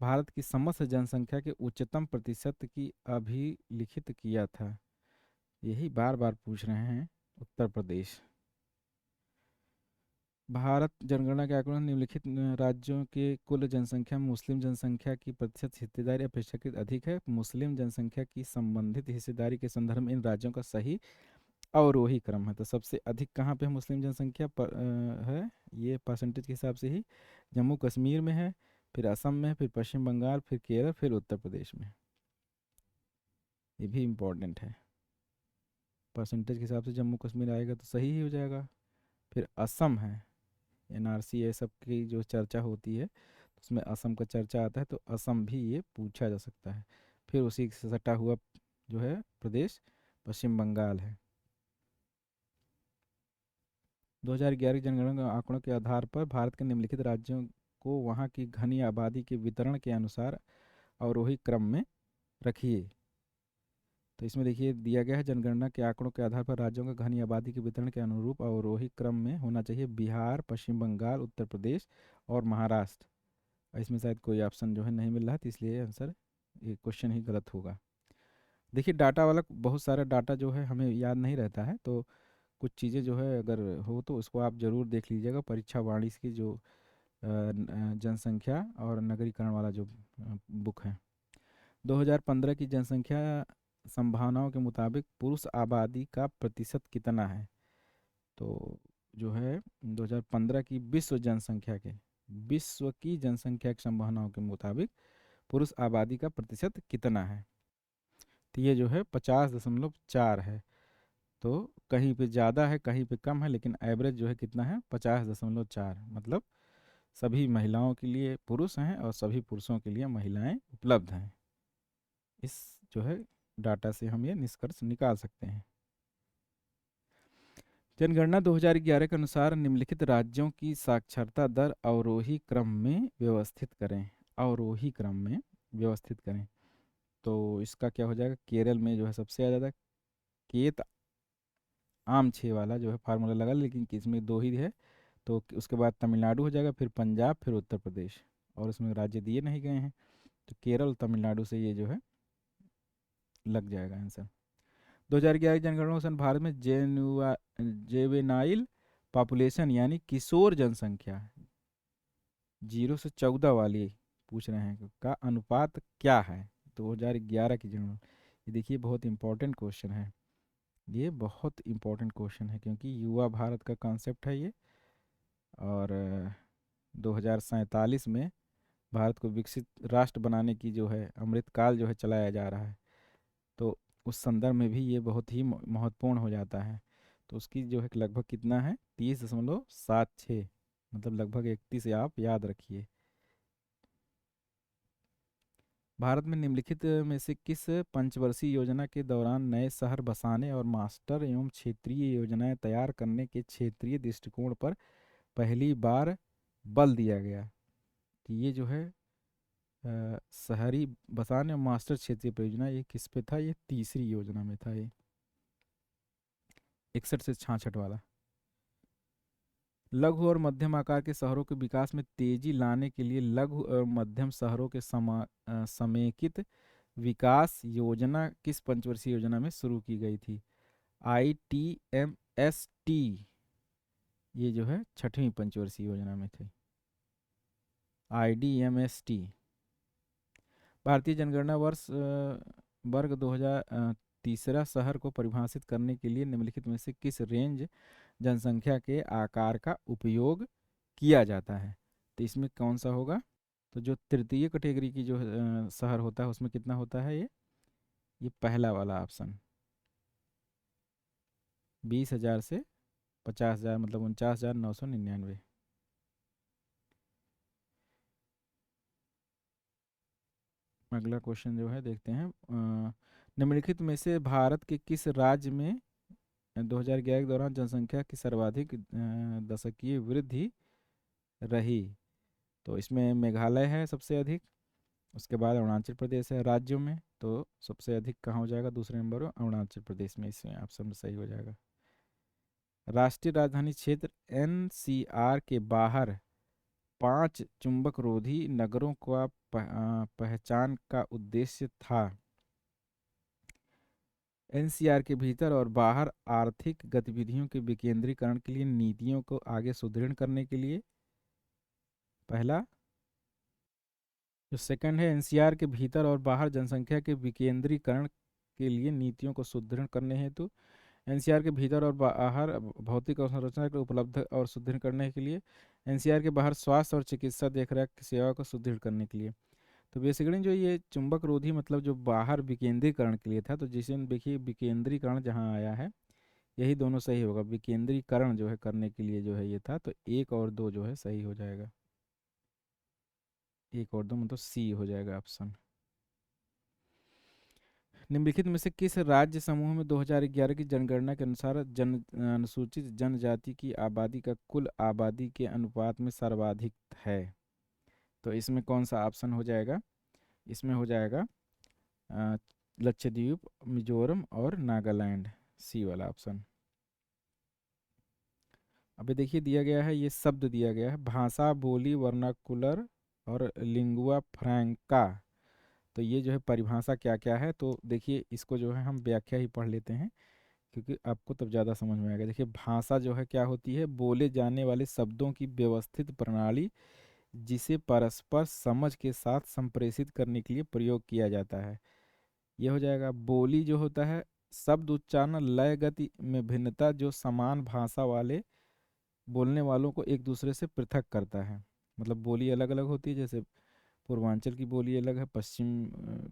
S1: भारत की समस्त जनसंख्या के उच्चतम प्रतिशत की अभिलिखित किया था? यही बार बार पूछ रहे हैं। उत्तर प्रदेश। भारत जनगणना के आंकड़ों निम्नलिखित राज्यों के कुल जनसंख्या में मुस्लिम जनसंख्या की प्रतिशत हिस्सेदारी अपेक्षाकृत अधिक है। मुस्लिम जनसंख्या की संबंधित हिस्सेदारी के संदर्भ में इन राज्यों का सही अवरोही क्रम है। तो सबसे अधिक कहाँ पे मुस्लिम जनसंख्या है? ये परसेंटेज के हिसाब से ही जम्मू कश्मीर में है, फिर असम में, फिर पश्चिम बंगाल, फिर केरल, फिर उत्तर प्रदेश में। ये भी इम्पोर्टेंट है। परसेंटेज के हिसाब से जम्मू कश्मीर आएगा तो सही ही हो जाएगा। फिर असम है, एनआरसी ये सब की जो चर्चा होती है उसमें असम का चर्चा आता है, तो असम भी ये पूछा जा सकता है। फिर उसी से सटा हुआ जो है प्रदेश पश्चिम बंगाल है। 2011 की जनगणना के आंकड़ों के आधार पर भारत के निम्नलिखित राज्यों को वहां की घनी आबादी के वितरण के अनुसार अवरोही क्रम में रखिए। तो इसमें देखिए दिया गया है, जनगणना के आंकड़ों के आधार पर राज्यों का घनी आबादी के वितरण के अनुरूप अवरोही क्रम में होना चाहिए बिहार, पश्चिम बंगाल, उत्तर प्रदेश और महाराष्ट्र। इसमें शायद कोई ऑप्शन जो है नहीं मिल रहा है, तो इसलिए आंसर ये क्वेश्चन ही गलत होगा। देखिए डाटा वाला बहुत सारा डाटा जो है हमें याद नहीं रहता है, तो कुछ चीज़ें जो है अगर हो तो उसको आप ज़रूर देख लीजिएगा। परीक्षा वाणी की जो जनसंख्या और नगरीकरण वाला जो बुक है। 2015 की जनसंख्या संभावनाओं के मुताबिक पुरुष आबादी का प्रतिशत कितना है? तो जो है 2015 की विश्व की जनसंख्या की संभावनाओं के मुताबिक पुरुष आबादी का प्रतिशत कितना है? तो ये जो है 50.4 है। तो कहीं पे ज़्यादा है, कहीं पे कम है, लेकिन एवरेज जो है कितना है? 50.4। मतलब सभी महिलाओं के लिए पुरुष हैं और सभी पुरुषों के लिए महिलाएं उपलब्ध हैं। इस जो है डाटा से हम ये निष्कर्ष निकाल सकते हैं। जनगणना 2011 के अनुसार निम्नलिखित राज्यों की साक्षरता दर अवरोही क्रम में व्यवस्थित करें। अवरोही क्रम में व्यवस्थित करें। तो इसका क्या हो जाएगा? केरल में जो है सबसे ज़्यादा केत आम छः वाला जो है फार्मूला लगा, लेकिन इसमें दो ही है, तो उसके बाद तमिलनाडु हो जाएगा, फिर पंजाब, फिर उत्तर प्रदेश, और उसमें राज्य दिए नहीं गए हैं, तो केरल तमिलनाडु से ये जो है लग जाएगा आंसर। 2011 की जनगणना के अनुसार भारत में जेवेनाइल पॉपुलेशन यानी किशोर जनसंख्या 0 से 14 वाली पूछ रहे हैं का अनुपात क्या है? 2011 की जनगणना। ये देखिए बहुत इंपॉर्टेंट क्वेश्चन है, ये बहुत इंपॉर्टेंट क्वेश्चन है, क्योंकि युवा भारत का कॉन्सेप्ट है ये, और 2047 में भारत को विकसित राष्ट्र बनाने की जो है अमृतकाल जो है चलाया जा रहा है, तो उस संदर्भ में भी ये बहुत ही महत्वपूर्ण हो जाता है। तो उसकी जो है लगभग कितना है? 30.76, मतलब लगभग 31 आप याद रखिए। भारत में निम्नलिखित में से किस पंचवर्षीय योजना के दौरान नए शहर बसाने और मास्टर एवं क्षेत्रीय योजनाएं तैयार करने के क्षेत्रीय दृष्टिकोण पर पहली बार बल दिया गया? कि ये जो है शहरी बसाने और मास्टर क्षेत्रीय परियोजना, ये किस पे था? ये तीसरी योजना में था, ये 61 से 66 वाला। लघु और मध्यम आकार के शहरों के विकास में तेजी लाने के लिए लघु और मध्यम शहरों के समेकित विकास योजना किस पंचवर्षीय योजना में शुरू की गई थी? ITMST, ये जो है 6वीं पंचवर्षीय योजना में थी। IDMST। भारतीय जनगणना वर्ग 2000 तीसरा शहर को परिभाषित करने के लिए निम्नलिखित में से किस रेंज जनसंख्या के आकार का उपयोग किया जाता है? तो इसमें कौन सा होगा? तो जो तृतीय कैटेगरी की जो शहर होता है उसमें कितना होता है? ये पहला वाला ऑप्शन, 20,000 से 50,000, मतलब 49,999। अगला क्वेश्चन जो है देखते हैं। निम्नलिखित में से भारत के किस राज्य में 2011 के दौरान जनसंख्या की सर्वाधिक दशकीय वृद्धि रही? तो इसमें मेघालय है सबसे अधिक, उसके बाद अरुणाचल प्रदेश है राज्यों में, तो सबसे अधिक कहाँ हो जाएगा? दूसरे नंबर पर अरुणाचल प्रदेश में, इसमें ऑप्शन सही हो जाएगा। राष्ट्रीय राजधानी क्षेत्र NCR के बाहर 5 चुंबक रोधी नगरों का पहचान का उद्देश्य था। NCR के भीतर और बाहर आर्थिक गतिविधियों के विकेंद्रीकरण के लिए नीतियों को आगे सुदृढ़ करने के लिए, पहला। जो सेकंड है, NCR के भीतर और बाहर जनसंख्या के विकेंद्रीकरण के लिए नीतियों को सुदृढ़ करने हेतु एनसीआर के भीतर और बाहर भौतिक और संरचना को उपलब्ध और सुदृढ़ करने के लिए, एनसीआर के बाहर स्वास्थ्य और चिकित्सा देखरेख की सेवा को सुदृढ़ करने के लिए। तो बेसिकली जो ये चुंबक रोधी मतलब जो बाहर विकेंद्रीकरण के लिए था, तो जिसे देखिए विकेंद्रीकरण जहाँ आया है, यही दोनों सही होगा। विकेंद्रीकरण जो है करने के लिए जो है ये था, तो एक और दो जो है सही हो जाएगा। एक और दो मतलब सी हो जाएगा ऑप्शन। निम्नलिखित में से किस राज्य समूह में 2011 की जनगणना के अनुसार अनुसूचित जनजाति की आबादी का कुल आबादी के अनुपात में सर्वाधिक है? तो इसमें कौन सा ऑप्शन हो जाएगा? इसमें हो जाएगा अ, लक्षद्वीप, मिजोरम और नागालैंड, सी वाला ऑप्शन। अभी देखिए दिया गया है, ये शब्द दिया गया है भाषा, बोली, वर्नाकुलर और लिंगुआ फ्रैंका। तो ये जो है परिभाषा क्या क्या है, तो देखिए इसको जो है हम व्याख्या ही पढ़ लेते हैं, क्योंकि आपको तब ज़्यादा समझ में आएगा। देखिए भाषा जो है क्या होती है, बोले जाने वाले शब्दों की व्यवस्थित प्रणाली जिसे परस्पर समझ के साथ संप्रेषित करने के लिए प्रयोग किया जाता है, ये हो जाएगा। बोली जो होता है शब्द उच्चारण लय गति में भिन्नता जो समान भाषा वाले बोलने वालों को एक दूसरे से पृथक करता है। मतलब बोली अलग अलग होती है, जैसे पूर्वांचल की बोली अलग है, पश्चिम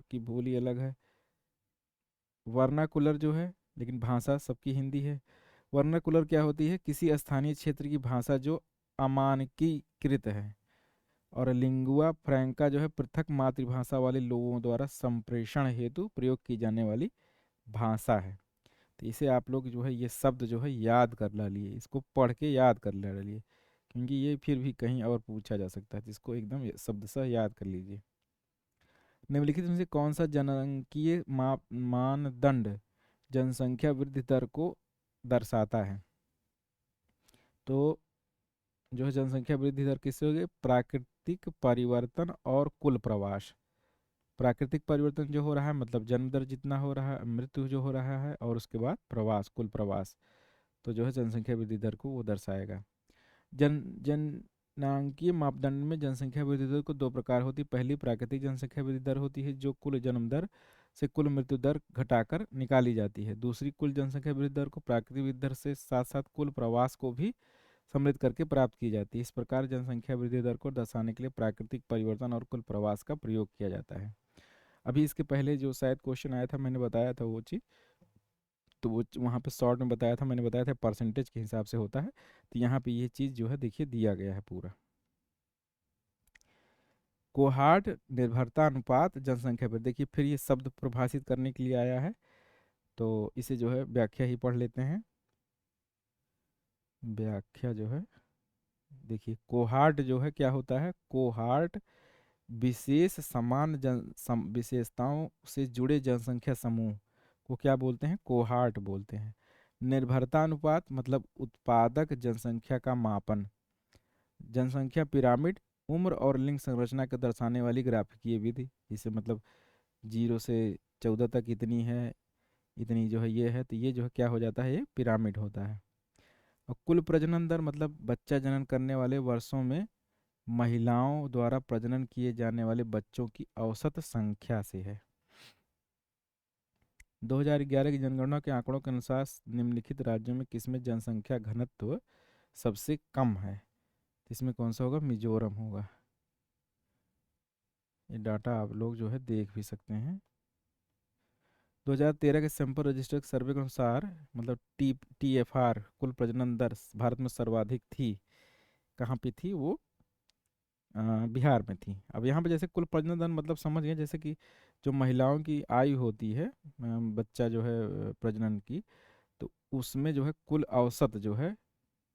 S1: की बोली अलग है। वर्नाकुलर जो है, लेकिन भाषा सबकी हिंदी है। वर्नाकुलर क्या होती है, किसी स्थानीय क्षेत्र की भाषा जो अमानकीकृत है। और लिंगुआ फ्रैंका जो है पृथक मातृभाषा वाले लोगों द्वारा संप्रेषण हेतु प्रयोग की जाने वाली भाषा है। तो इसे आप लोग जो है ये शब्द जो है याद कर ला लिए, इसको पढ़ के याद कर ला लिए, क्योंकि ये फिर भी कहीं और पूछा जा सकता है, तो इसको एकदम शब्द सा याद कर लीजिए। निम्नलिखित में से कौन सा जनांकीय मानदंड जनसंख्या वृद्धि दर को दर्शाता है? तो जो है जनसंख्या वृद्धि दर किससे होगी, प्राकृतिक परिवर्तन और कुल प्रवास। प्राकृतिक परिवर्तन जो हो रहा है मतलब जन्म दर जितना हो रहा है, मृत्यु जो हो रहा है, और उसके बाद प्रवास, कुल प्रवास, तो जो है जनसंख्या वृद्धि दर को वो दर्शाएगा। जननांकीय मापदंड में जनसंख्या वृद्धि दर को दो प्रकार होती है। पहली प्राकृतिक जनसंख्या वृद्धि दर होती है जो कुल जन्म दर से कुल मृत्यु दर घटाकर निकाली जाती है। दूसरी कुल जनसंख्या वृद्धि दर को प्राकृतिक वृद्धि दर से साथ साथ कुल प्रवास को भी सम्मिलित करके प्राप्त की जाती है। इस प्रकार जनसंख्या वृद्धि दर को दर्शाने के लिए प्राकृतिक परिवर्तन और कुल प्रवास का प्रयोग किया जाता है। अभी इसके पहले जो शायद क्वेश्चन आया था मैंने बताया था वो चीज़, तो वो वहाँ पे शॉर्ट में बताया था, मैंने बताया था परसेंटेज के हिसाब से होता है। तो यहाँ पे ये चीज़ जो है देखिए दिया गया है पूरा। कोहार्ट निर्भरता अनुपात जनसंख्या पर, देखिए फिर ये शब्द परिभाषित करने के लिए आया है, तो इसे जो है व्याख्या ही पढ़ लेते हैं। व्याख्या जो है देखिए, कोहार्ट जो है क्या होता है, कोहार्ट विशेष समान विशेषताओं से जुड़े जनसंख्या समूह को क्या बोलते हैं, कोहार्ट बोलते हैं। निर्भरता अनुपात मतलब उत्पादक जनसंख्या का मापन। जनसंख्या पिरामिड उम्र और लिंग संरचना को दर्शाने वाली ग्राफिकीय विधि, जिसे मतलब 0 से 14 तक इतनी है, इतनी जो है ये है, तो ये जो है क्या हो जाता है, ये पिरामिड होता है। और कुल प्रजनन दर मतलब बच्चा जनन करने वाले वर्षों में महिलाओं द्वारा प्रजनन किए जाने वाले बच्चों की औसत संख्या से है। 2011 की जनगणना के आंकड़ों के अनुसार निम्नलिखित राज्यों में किसमें जनसंख्या घनत्व सबसे कम है? इसमें कौन सा होगा, मिजोरम होगा। ये डाटा आप लोग जो है देख भी सकते हैं। 2013 के सैंपल रजिस्टर सर्वे के अनुसार मतलब TFR कुल प्रजनन दर भारत में सर्वाधिक थी, कहाँ पे थी वो, बिहार में थी। अब यहाँ पे जैसे कुल प्रजनन दर मतलब समझ गए, जैसे कि जो महिलाओं की आयु होती है बच्चा जो है प्रजनन की, तो उसमें जो है कुल औसत जो है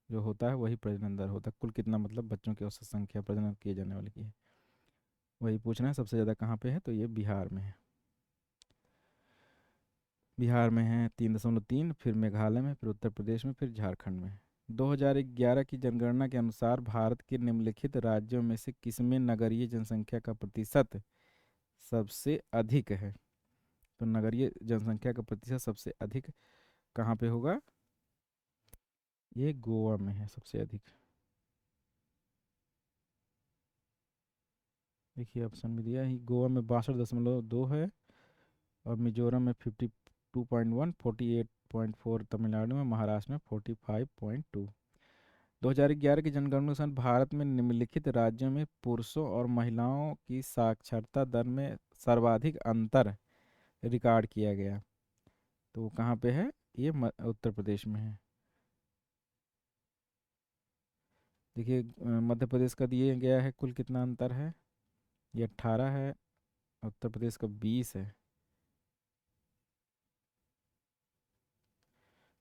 S1: जो होता है वही प्रजनन दर होता है। कुल कितना मतलब बच्चों की औसत संख्या प्रजनन किए जाने वाले की है, वही पूछना है सबसे ज़्यादा कहाँ पे है, तो ये बिहार में है। बिहार में है 3.3, फिर मेघालय में, फिर उत्तर प्रदेश में, फिर झारखंड में। 2011 की जनगणना के अनुसार भारत के निम्नलिखित राज्यों में से किसमें नगरीय जनसंख्या का प्रतिशत सबसे अधिक है? तो नगरीय जनसंख्या का प्रतिशत सबसे अधिक कहाँ पे होगा, ये गोवा में है सबसे अधिक। देखिए ऑप्शन में दिया ही, गोवा में 62.2 है, और मिजोरम में 52 42.1, 48.4 तमिलनाडु में, महाराष्ट्र में 45.2। 2011 की जनगणना के अनुसार भारत में निम्नलिखित राज्यों में पुरुषों और महिलाओं की साक्षरता दर में सर्वाधिक अंतर रिकॉर्ड किया गया। तो वो कहाँ पे है? ये उत्तर प्रदेश में है। देखिए मध्य प्रदेश का दिए गया है कुल कितना अंतर है, ये 18 है, उत्तर प्रदेश का 20 है।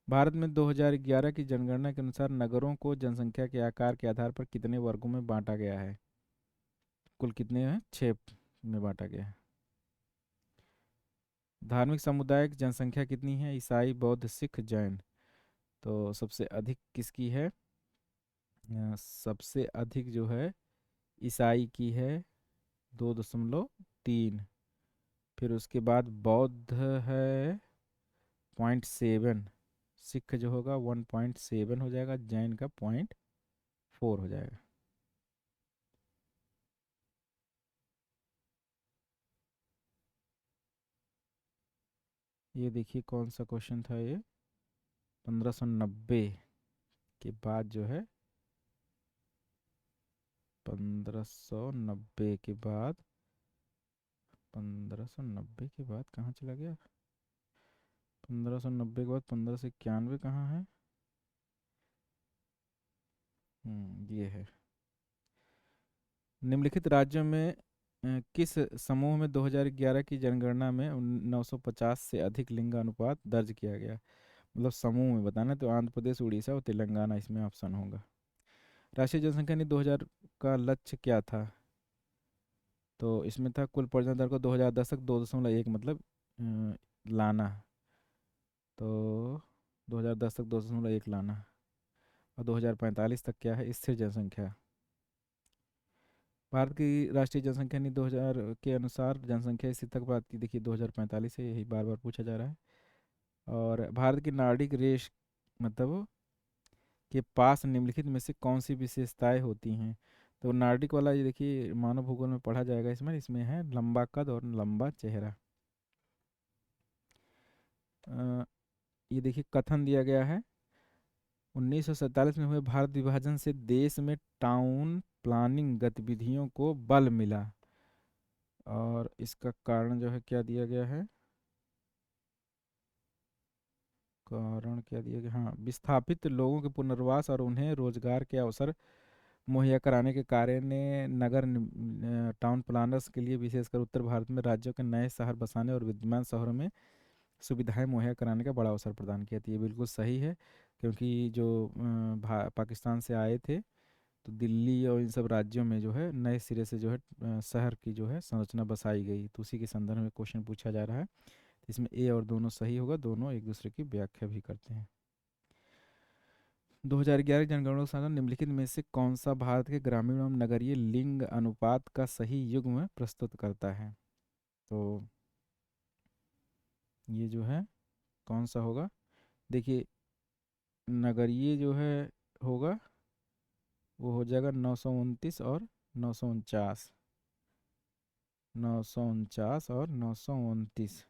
S1: भारत में 2011 की जनगणना के अनुसार नगरों को जनसंख्या के आकार के आधार पर कितने वर्गों में बांटा गया है? कुल कितने हैं? 6 में बांटा गया है। धार्मिक समुदाय की जनसंख्या कितनी है? ईसाई, बौद्ध, सिख, जैन। तो सबसे अधिक किसकी है? सबसे अधिक जो है ईसाई की है, 2.3। फिर उसके बाद बौद्ध है 0.7, सिख जो होगा 1.7 हो जाएगा, जैन का 0.4 हो जाएगा। ये देखिए कौन सा क्वेश्चन था ये, 1590 के बाद जो है, 1590 के बाद, 1590 के बाद कहाँ चला गया? 1590 के बाद 1591 कहाँ है? ये है। निम्नलिखित राज्यों में किस समूह में 2011 की जनगणना में 950 से अधिक लिंग अनुपात दर्ज किया गया? मतलब समूह में बताना, तो आंध्र प्रदेश, उड़ीसा और तेलंगाना इसमें ऑप्शन होगा। राष्ट्रीय जनसंख्या नीति 2000 का लक्ष्य क्या था? तो इसमें था कुल प्रजनन दर को 2010 तक 2.1 मतलब लाना। तो 2010 तक 2.1 लाना, और 2045 तक क्या है? स्थिर जनसंख्या। भारत की राष्ट्रीय जनसंख्या नीति 2000 के अनुसार जनसंख्या स्थिरता की बात की, देखिए 2045 है, यही बार बार पूछा जा रहा है। और भारत की नागरिक रेश मतलब के पास निम्नलिखित में से कौन सी विशेषताएं होती हैं? तो नार्डिक वाला ये देखिए मानव भूगोल में पढ़ा जाएगा, इसमें है लंबा कद और लंबा चेहरा। ये देखिए कथन दिया गया है, 1947 में हुए भारत विभाजन से देश में टाउन प्लानिंग गतिविधियों को बल मिला, और इसका कारण जो है क्या दिया गया है? कारण क्या दिया गया? हाँ, विस्थापित लोगों के पुनर्वास और उन्हें रोजगार के अवसर मुहैया कराने के कार्य ने टाउन प्लानर्स के लिए विशेषकर उत्तर भारत में राज्यों के नए शहर बसाने और विद्यमान शहरों में सुविधाएं मुहैया कराने का बड़ा अवसर प्रदान किया था। ये बिल्कुल सही है, क्योंकि जो पाकिस्तान से आए थे, तो दिल्ली और इन सब राज्यों में जो है नए सिरे से जो है शहर की जो है संरचना बसाई गई, तो उसी के संदर्भ में क्वेश्चन पूछा जा रहा है। इसमें ए और दोनों सही होगा, दोनों एक दूसरे की व्याख्या भी करते हैं। 2011 जनगणना के अनुसार निम्नलिखित में से कौन सा भारत के ग्रामीण एवं नगरीय लिंग अनुपात का सही युग्म प्रस्तुत करता है? तो ये जो है कौन सा होगा? देखिए नगरीय जो है होगा वो हो जाएगा 929 और 949, 949 और 929।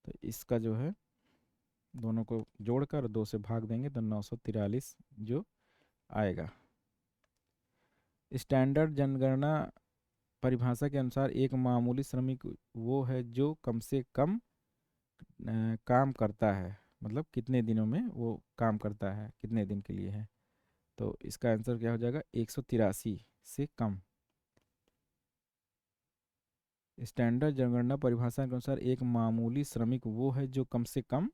S1: तो इसका जो है दोनों को जोड़कर 2 से भाग देंगे तो 943 जो आएगा। स्टैंडर्ड जनगणना परिभाषा के अनुसार एक मामूली श्रमिक वो है जो कम से कम काम करता है, मतलब कितने दिनों में वो काम करता है, कितने दिन के लिए है। तो इसका आंसर क्या हो जाएगा? 183 से कम। स्टैंडर्ड जनगणना परिभाषा के अनुसार एक मामूली श्रमिक वो है जो कम से कम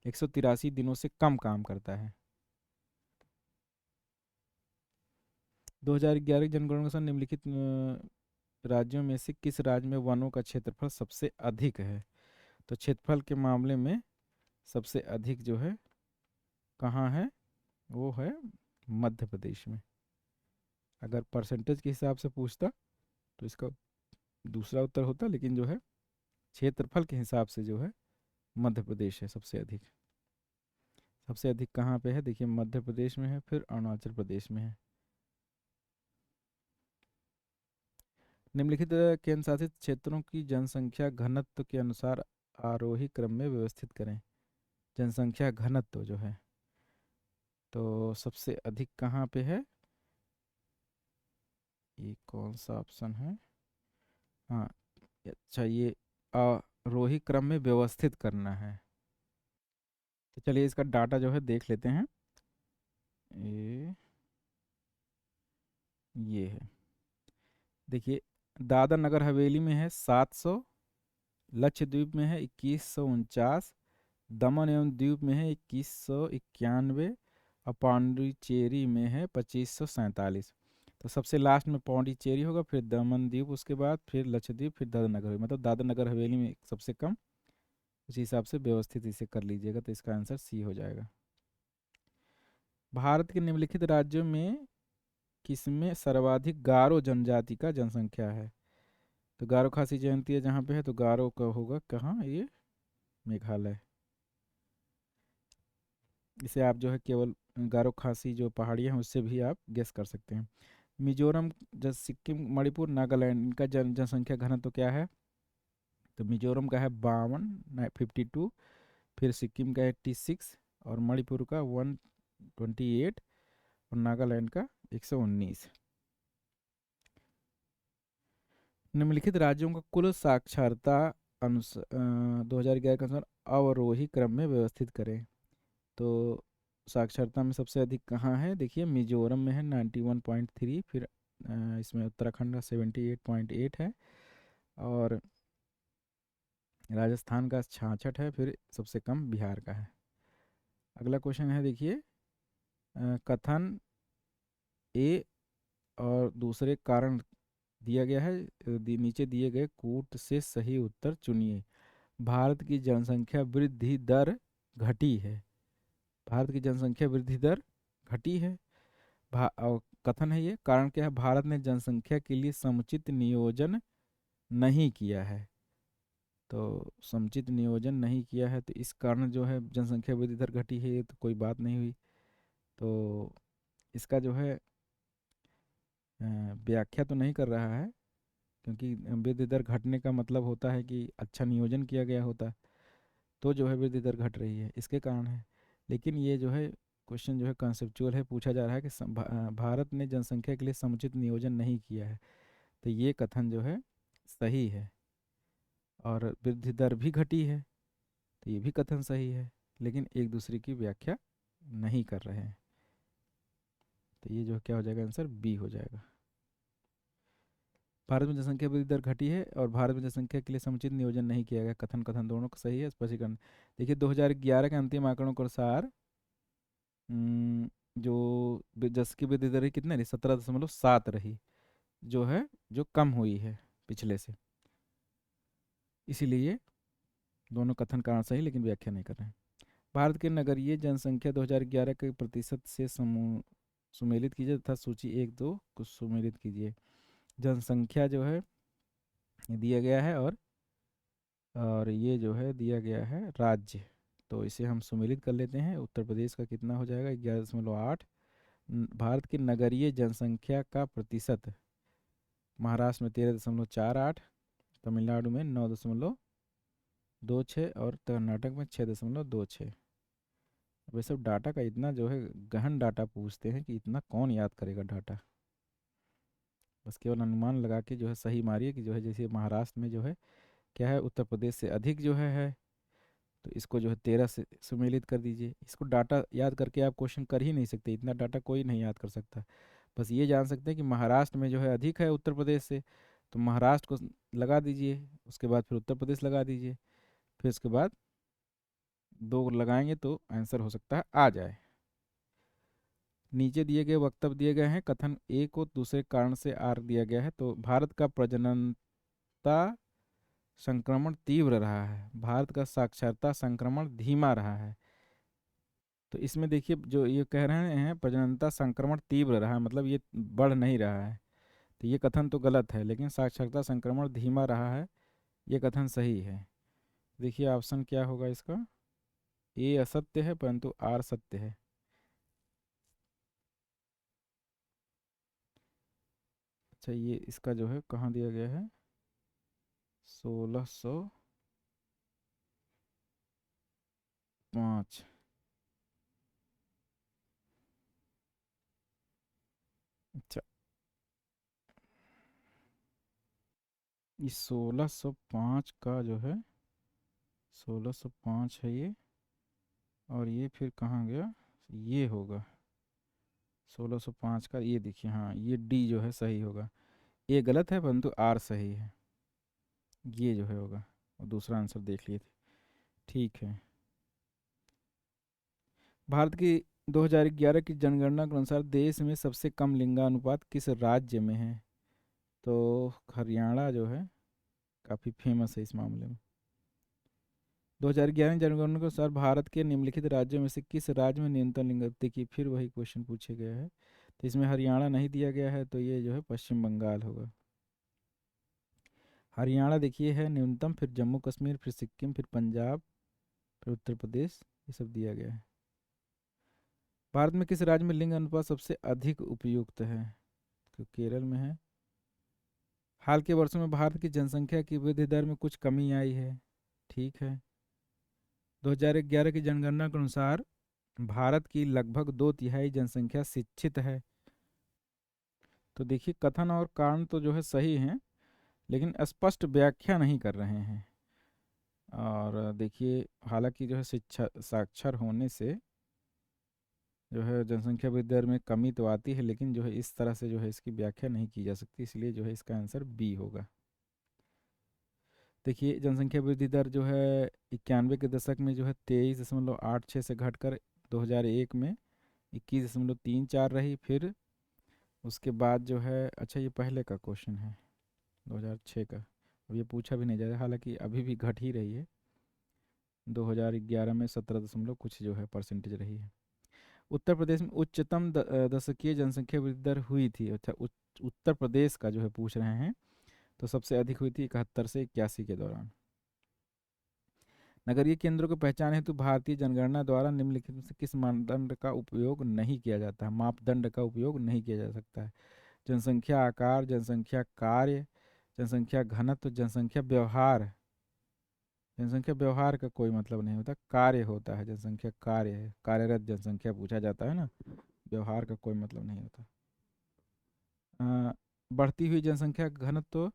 S1: 183 दिनों से कम काम करता है। 2011 की जनगणना के अनुसार निम्नलिखित राज्यों में से किस राज्य में वनों का क्षेत्रफल सबसे अधिक है? तो क्षेत्रफल के मामले में सबसे अधिक जो है कहाँ है? वो है मध्य प्रदेश में। अगर परसेंटेज के हिसाब से पूछता तो इसका दूसरा उत्तर होता, लेकिन जो है क्षेत्रफल के हिसाब से जो है मध्य प्रदेश है सबसे अधिक। सबसे अधिक कहाँ पे है? देखिए मध्य प्रदेश में है, फिर अरुणाचल प्रदेश में है। निम्नलिखित केंद्र शासित क्षेत्रों की जनसंख्या घनत्व के अनुसार आरोही क्रम में व्यवस्थित करें। जनसंख्या घनत्व जो है, तो सबसे अधिक कहाँ पे है? ये कौन सा ऑप्शन है? हाँ, अच्छा, ये आरोही क्रम में व्यवस्थित करना है। तो चलिए इसका डाटा जो है देख लेते हैं। ये ये है, देखिए, दादर नगर हवेली में है 700, लक्षद्वीप में है 2149, दमन एवं द्वीप में है 2191, और पांडिचेरी में है 2547। तो सबसे लास्ट में पांडिचेरी होगा, फिर दमन द्वीप, उसके बाद फिर लक्षद्वीप, फिर दादर नगर हवेली, मतलब दादर नगर हवेली में सबसे कम। उसी हिसाब से व्यवस्थित इसे कर लीजिएगा, तो इसका आंसर सी हो जाएगा। भारत के निम्नलिखित राज्यों में किसमें सर्वाधिक गारो जनजाति का जनसंख्या है? तो गारो खासी जयंती है जहाँ पे है, तो गारो का होगा कहाँ? ये मेघालय। इसे आप जो है केवल गारो खासी जो पहाड़ियाँ हैं उससे भी आप गेस कर सकते हैं। मिजोरम, सिक्किम, मणिपुर, नागालैंड, इनका जनसंख्या घनत्व क्या है? तो मिजोरम का है 52, 52, फिर सिक्किम का 86, और मणिपुर का 128, और नागालैंड का 119। निम्नलिखित राज्यों का कुल साक्षरता 2011 के अनुसार अवरोही क्रम में व्यवस्थित करें। तो साक्षरता में सबसे अधिक कहाँ है? देखिए, मिजोरम में है 91.3, फिर इसमें उत्तराखंड का 78.8 है, और राजस्थान का 66 है, फिर सबसे कम बिहार का है। अगला क्वेश्चन है, देखिए, कथन ए और दूसरे कारण दिया गया है, नीचे दिए गए कूट से सही उत्तर चुनिए। भारत की जनसंख्या वृद्धि दर घटी है। भारत की जनसंख्या वृद्धि दर घटी है। और कथन है ये, कारण क्या है? भारत ने जनसंख्या के लिए समुचित नियोजन नहीं किया है। तो समुचित नियोजन नहीं किया है, तो इस कारण जो है जनसंख्या वृद्धि दर घटी है, ये तो कोई बात नहीं हुई। तो इसका जो है व्याख्या तो नहीं कर रहा है, क्योंकि वृद्धि दर घटने का मतलब होता है कि अच्छा नियोजन किया गया होता, तो जो है वृद्धि दर घट रही है, इसके कारण है। लेकिन ये जो है क्वेश्चन जो है कॉन्सेप्चुअल है, पूछा जा रहा है कि भारत ने जनसंख्या के लिए समुचित नियोजन नहीं किया है, तो ये कथन जो है सही है। और वृद्धि दर भी घटी है, तो ये भी कथन सही है, लेकिन एक दूसरे की व्याख्या नहीं कर रहे हैं। तो ये जो क्या हो जाएगा? आंसर बी हो जाएगा। भारत में जनसंख्या वृद्धि दर घटी है और भारत में जनसंख्या के लिए समुचित नियोजन नहीं किया गया, कथन कथन दोनों का सही है, स्पष्टीकरण। देखिए, 2011 के अंतिम आंकड़ों के अनुसार जो जस की वृद्धि दर रही कितने रही? 17.7 रही, जो है जो कम हुई है पिछले से। इसीलिए दोनों कथन कारण सही, लेकिन व्याख्या नहीं कर रहे हैं। भारत के नगरीय जनसंख्या 2011 के प्रतिशत से समूह सुमेलित कीजिए तथा सूची 1-2 को सुमेलित कीजिए। जनसंख्या जो है ये दिया गया है, और ये जो है दिया गया है राज्य। तो इसे हम सुमेलित कर लेते हैं। उत्तर प्रदेश का कितना हो जाएगा? 11.8। भारत की नगरीय जनसंख्या का प्रतिशत, महाराष्ट्र में 13.48, तमिलनाडु में 9.26, और कर्नाटक में 6.26। अब ये सब डाटा का इतना जो है गहन डाटा पूछते हैं कि इतना कौन याद करेगा डाटा। बस केवल अनुमान लगा के जो है सही मारिए कि जो है जैसे महाराष्ट्र में जो है क्या है, उत्तर प्रदेश से अधिक जो है, तो इसको जो है 13 से सुमेलित कर दीजिए। इसको डाटा याद करके आप क्वेश्चन कर ही नहीं सकते, इतना डाटा कोई नहीं याद कर सकता। बस ये जान सकते हैं कि महाराष्ट्र में जो है अधिक है उत्तर प्रदेश से, तो महाराष्ट्र को लगा दीजिए, उसके बाद फिर उत्तर प्रदेश लगा दीजिए, फिर उसके बाद दो लगाएंगे तो आंसर हो सकता है आ जाए। नीचे दिए गए वक्तव्य दिए गए हैं, कथन ए को दूसरे कारण से आर दिया गया है। तो भारत का प्रजननता संक्रमण तीव्र रहा है, भारत का साक्षरता संक्रमण धीमा रहा है। तो इसमें देखिए जो ये कह रहे हैं प्रजननता संक्रमण तीव्र रहा है, मतलब ये बढ़ नहीं रहा है, तो ये कथन तो गलत है। लेकिन साक्षरता संक्रमण धीमा रहा है, ये कथन सही है। देखिए ऑप्शन क्या होगा इसका? ए असत्य है परंतु आर सत्य है। अच्छा, ये इसका जो है कहाँ दिया गया है? 1600 1605। अच्छा, ये 1605 का जो है, 1605 है ये, और ये फिर कहाँ गया, ये होगा 1605 का, ये देखिए, हाँ ये डी जो है सही होगा। ये गलत है परंतु आर सही है, ये जो है होगा, और दूसरा आंसर देख लिए थे। ठीक है। भारत की 2011 की जनगणना के अनुसार देश में सबसे कम लिंगानुपात किस राज्य में है? तो हरियाणा जो है काफ़ी फेमस है इस मामले में। 2011 जनगणना के अनुसार भारत के निम्नलिखित राज्यों में से किस राज्य में न्यूनतम लिंग, देखिए फिर वही क्वेश्चन पूछे गए हैं, तो इसमें हरियाणा नहीं दिया गया है, तो ये जो है पश्चिम बंगाल होगा। हरियाणा देखिए है न्यूनतम, फिर जम्मू कश्मीर, फिर सिक्किम, फिर पंजाब, फिर उत्तर प्रदेश, ये सब दिया गया है। भारत में किस राज्य में लिंग अनुपात सबसे अधिक उपयुक्त है? तो केरल में है। हाल के वर्षों में भारत की जनसंख्या की वृद्धि दर में कुछ कमी आई है। ठीक है। 2011 की जनगणना के अनुसार भारत की लगभग 2/3 जनसंख्या शिक्षित है। तो देखिए कथन और कारण तो जो है सही हैं, लेकिन स्पष्ट व्याख्या नहीं कर रहे हैं। और देखिए हालांकि जो है शिक्षा साक्षर होने से जो है जनसंख्या वृद्धि दर में कमी तो आती है, लेकिन जो है इस तरह से जो है इसकी व्याख्या नहीं की जा सकती, इसलिए जो है इसका आंसर बी होगा। देखिए जनसंख्या वृद्धि दर जो है 91 के दशक में जो है 23.86 से घटकर 2001 में 21.34 रही। फिर उसके बाद जो है, अच्छा ये पहले का क्वेश्चन है 2006 का, अब ये पूछा भी नहीं जा रहा, हालांकि अभी भी घट ही रही है। 2011 में 17 दशमलव कुछ जो है परसेंटेज रही है। उत्तर प्रदेश में उच्चतम दशकीय जनसंख्या वृद्धि दर हुई थी, अच्छा उत्तर प्रदेश का जो है पूछ रहे हैं, तो सबसे अधिक हुई थी 71 से 81 के दौरान। नगरीय केंद्रों की पहचान हेतु भारतीय जनगणना द्वारा निम्नलिखित में से किस मानदंड का उपयोग नहीं किया जाता है, मापदंड का उपयोग नहीं किया जा सकता है? जनसंख्या आकार, जनसंख्या कार्य, जनसंख्या घनत्व, जनसंख्या व्यवहार। जनसंख्या व्यवहार का कोई मतलब नहीं होता, कार्य होता है, जनसंख्या कार्य है, कार्यरत जनसंख्या पूछा जाता है ना, व्यवहार का कोई मतलब नहीं होता। बढ़ती हुई जनसंख्या घनत्व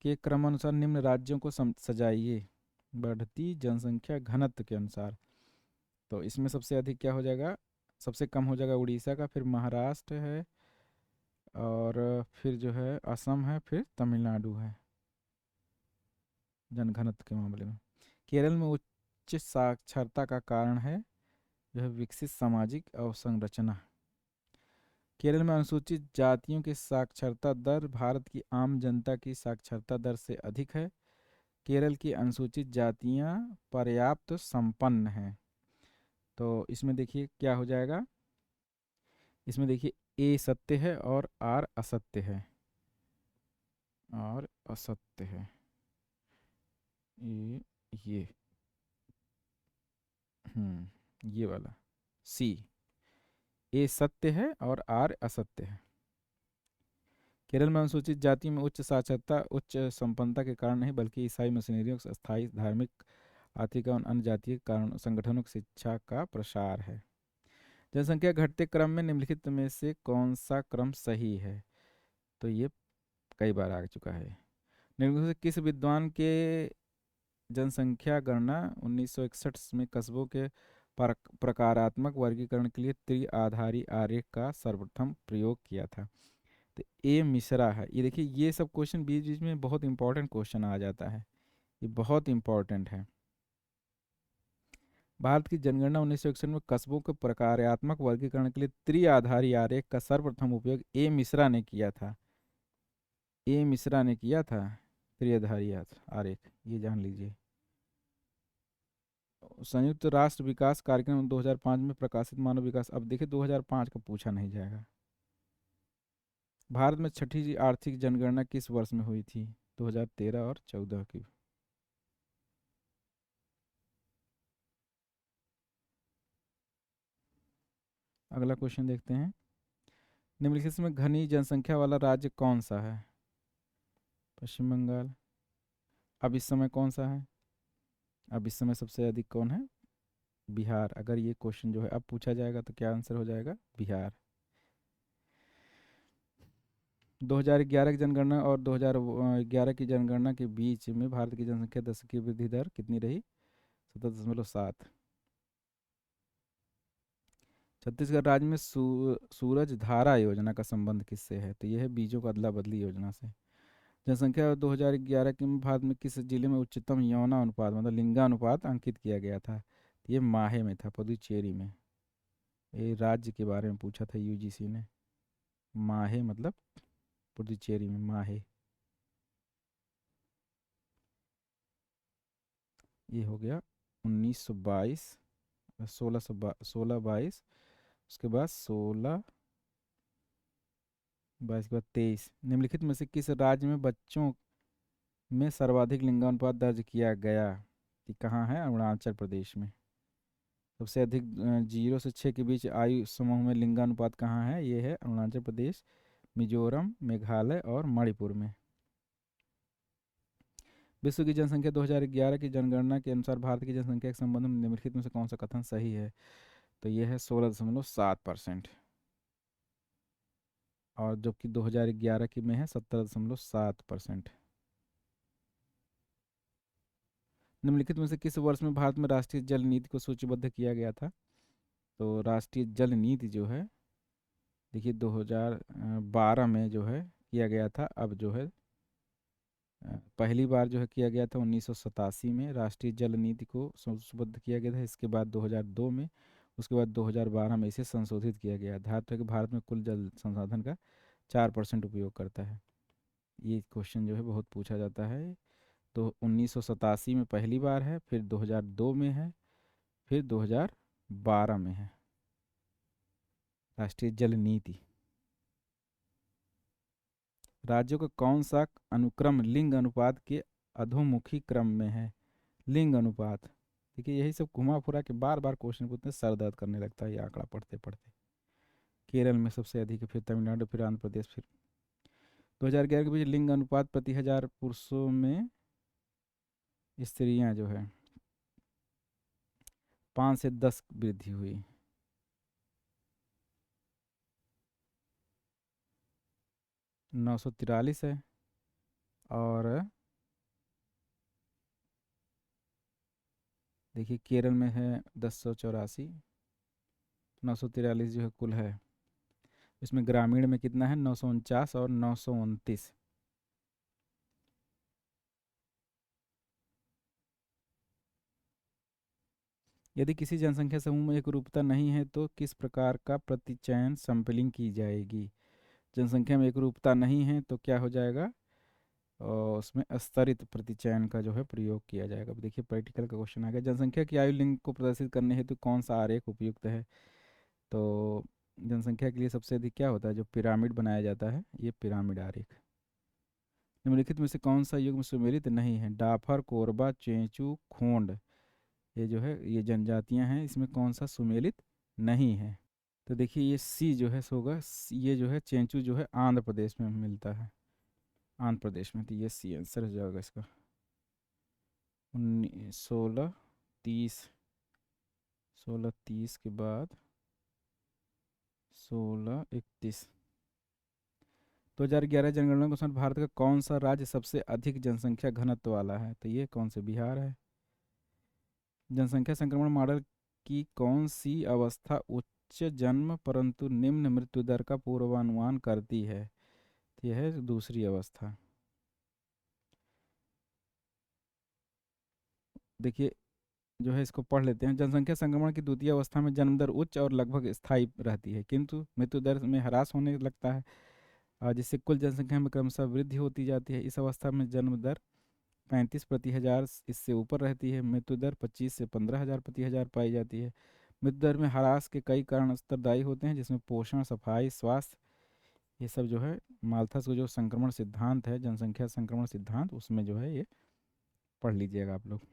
S1: के क्रमानुसार निम्न राज्यों को सजाइए। बढ़ती जनसंख्या घनत्व के अनुसार, तो इसमें सबसे अधिक क्या हो जाएगा, सबसे कम हो जाएगा उड़ीसा का, फिर महाराष्ट्र है, और फिर जो है असम है, फिर तमिलनाडु है जनघनत्व के मामले में। केरल में उच्च साक्षरता का कारण है जो है विकसित सामाजिक अवसंरचना। केरल में अनुसूचित जातियों की साक्षरता दर भारत की आम जनता की साक्षरता दर से अधिक है। केरल की अनुसूचित जातियां पर्याप्त संपन्न हैं। तो इसमें देखिए क्या हो जाएगा, इसमें देखिए ए सत्य है और आर असत्य है, और असत्य है ये ये वाला सी, ए सत्य है और आर असत्य है। केरल में अनुसूचित जाति में उच्च साक्षरता उच्च संपन्नता के कारण नहीं, बल्कि ईसाई मिशनरियों स्थायी धार्मिक आर्थिक और अन्य जातीय कारण संगठनों की शिक्षा का प्रसार है। जनसंख्या घटते क्रम में निम्नलिखित में से कौन सा क्रम सही है? तो ये कई बार आ चुका है। निम्नलिखित में से किस विद्वान के जनसंख्या गणना 1961 में कस्बों के प्रकारात्मक वर्गीकरण के लिए त्रिआधारी आरेख का सर्वप्रथम प्रयोग किया था? तो ए मिश्रा है। ये देखिए ये सब क्वेश्चन बीच बीच में बहुत इंपॉर्टेंट क्वेश्चन आ जाता है, ये बहुत इंपॉर्टेंट है। भारत की जनगणना 1961 में कस्बों के प्रकार्यात्मक वर्गीकरण के लिए त्रिआधारी आरेख का सर्वप्रथम उपयोग ए मिश्रा ने किया था। ए मिश्रा ने किया था त्रिआधारी आरेख, ये जान लीजिए। संयुक्त राष्ट्र विकास कार्यक्रम 2005 में प्रकाशित मानव विकास, अब देखिए 2005 का पूछा नहीं जाएगा। भारत में छठी आर्थिक जनगणना किस वर्ष में हुई थी? 2013 और 14 की। अगला क्वेश्चन देखते हैं। निम्नलिखित में घनी जनसंख्या वाला राज्य कौन सा है? पश्चिम बंगाल। अब इस समय कौन सा है? अब इस समय सबसे अधिक कौन है? बिहार। अगर ये क्वेश्चन जो है अब पूछा जाएगा तो क्या आंसर हो जाएगा? बिहार। 2011 की जनगणना और 2011 की जनगणना के बीच में भारत की जनसंख्या दशक की वृद्धि दर कितनी रही? 17.7। छत्तीसगढ़ राज्य में सूरज धारा योजना का संबंध किससे है? तो यह है बीजों का अदला बदली योजना से। जनसंख्या 2011 के में भारत में किस जिले में उच्चतम यौना अनुपात मतलब लिंगानुपात अंकित किया गया था? ये माहे में था, पुदुचेरी में। ये राज्य के बारे में पूछा था यूजीसी ने। माहे मतलब पुदुचेरी में माहे। ये हो गया 1922, 16 22। उसके बाद 16 22 के बाद 23। निम्नलिखित में से किस राज्य में बच्चों में सर्वाधिक लिंगानुपात दर्ज किया गया? ये कहाँ है? अरुणाचल प्रदेश में। सबसे अधिक 0 से 6 के बीच आयु समूह में लिंगानुपात कहाँ है? ये है अरुणाचल प्रदेश, मिजोरम, मेघालय और मणिपुर में। विश्व की जनसंख्या 2011 की जनगणना के अनुसार भारत की जनसंख्या के संबंध में निम्नलिखित में से कौन सा कथन सही है? तो ये है 16.7%। और जबकि 2011 की में है 17.7%। निम्नलिखित में से किस वर्ष में भारत में राष्ट्रीय जल नीति को सूचीबद्ध किया गया था? तो राष्ट्रीय जल नीति जो है, देखिए 2012 में जो है किया गया था। अब जो है पहली बार जो है किया गया था 1987 में राष्ट्रीय जल नीति को सूचीबद्ध किया गया था। इसके बाद 2002 में, उसके बाद 2012 में इसे संशोधित किया गया। ध्यान है कि भारत में कुल जल संसाधन का 4% उपयोग करता है। ये क्वेश्चन जो है बहुत पूछा जाता है। तो 1987 में पहली बार है, फिर 2002 में है, फिर 2012 में है राष्ट्रीय जल नीति। राज्यों का कौन सा अनुक्रम लिंग अनुपात के अधोमुखी क्रम में है? लिंग अनुपात। देखिए यही सब घुमा फिरा के बार बार क्वेश्चन पूछते हैं, सर दर्द करने लगता है ये आंकड़ा पढ़ते पढ़ते। केरल में सबसे अधिक है, फिर तमिलनाडु, फिर आंध्र प्रदेश, फिर 2011 के बीच लिंग अनुपात प्रति 1000 पुरुषों में स्त्रियां जो है 5 से 10 वृद्धि हुई। 943 है। और देखिए केरल में है 1084। 943 जो है कुल है। इसमें ग्रामीण में कितना है? 949 और 929। यदि किसी जनसंख्या समूह में एकरूपता नहीं है तो किस प्रकार का प्रतिचयन सैंपलिंग की जाएगी? जनसंख्या में एकरूपता नहीं है तो क्या हो जाएगा? और उसमें स्तरित प्रतिचयन का जो है प्रयोग किया जाएगा। अब देखिए प्रैक्टिकल का क्वेश्चन आ गया। जनसंख्या की आयु लिंग को प्रदर्शित करने हेतु कौन सा आरेख उपयुक्त है? तो जनसंख्या के लिए सबसे अधिक क्या होता है? जो पिरामिड बनाया जाता है, ये पिरामिड आरेख। निम्नलिखित में से कौन सा युग्म सुमेलित नहीं है? डाफर, कोरबा, चेंचू, खोंड। ये जो है ये जनजातियां हैं, इसमें कौन सा सुमेलित नहीं है? तो देखिए ये सी जो है होगा, ये जो है चेंचू जो है आंध्र प्रदेश में मिलता है। आंध्र प्रदेश में, तो ये सी आंसर हो जाएगा इसका। 16 30। 16 30 के बाद 16 31। 2011 जनगणना के अनुसार भारत का कौन सा राज्य सबसे अधिक जनसंख्या घनत्व वाला है? तो ये कौन से? बिहार है। जनसंख्या संक्रमण मॉडल की कौन सी अवस्था उच्च जन्म परंतु निम्न मृत्यु दर का पूर्वानुमान करती है? तो यह है दूसरी अवस्था। देखिए जो है इसको पढ़ लेते हैं। जनसंख्या संक्रमण की द्वितीय अवस्था में जन्म दर उच्च और लगभग स्थायी रहती है, किंतु मृत्यु दर में ह्रास होने लगता है, और जिससे कुल जनसंख्या में क्रमशः वृद्धि होती जाती है। इस अवस्था में जन्म दर 35 प्रति हजार इससे ऊपर रहती है। मृत्यु दर 25 से 15,000 प्रति हजार पाई जाती है। मृत्यु दर में ह्रास के कई कारण उत्तरदायी होते हैं, जिसमें पोषण, सफाई, स्वास्थ्य, ये सब जो है माल्थस का जो संक्रमण सिद्धांत है, जनसंख्या संक्रमण सिद्धांत, उसमें जो है ये पढ़ लीजिएगा आप लोग।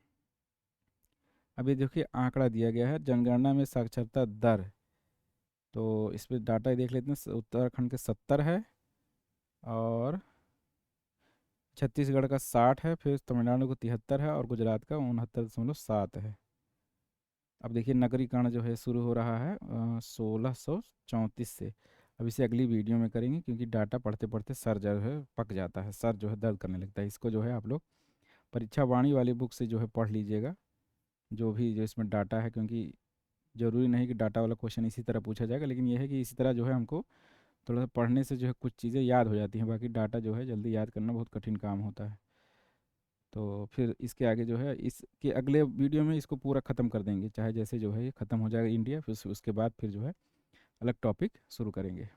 S1: अभी देखिए आंकड़ा दिया गया है जनगणना में साक्षरता दर। तो इस पर डाटा देख लेते हैं। उत्तराखंड के 70 है, और छत्तीसगढ़ का 60 है, फिर तमिलनाडु का 73 है, और गुजरात का 69.7 है। अब देखिए नगरीकरण जो है शुरू हो रहा है 1634 से। अब इसे अगली वीडियो में करेंगे, क्योंकि डाटा पढ़ते पढ़ते सर जो है पक जाता है, सर जो है दर्द करने लगता है। इसको जो है आप लोग परीक्षा वाणी वाली बुक से जो है पढ़ लीजिएगा, जो इसमें डाटा है, क्योंकि ज़रूरी नहीं कि डाटा वाला क्वेश्चन इसी तरह पूछा जाएगा, लेकिन यह है कि इसी तरह जो है हमको थोड़ा सा पढ़ने से जो है कुछ चीज़ें याद हो जाती हैं, बाकी डाटा जो है जल्दी याद करना बहुत कठिन काम होता है। तो फिर इसके आगे जो है इसके अगले वीडियो में इसको पूरा ख़त्म कर देंगे, चाहे जैसे जो है ये ख़त्म हो जाएगा इंडिया, फिर उसके बाद फिर जो है अलग टॉपिक शुरू करेंगे।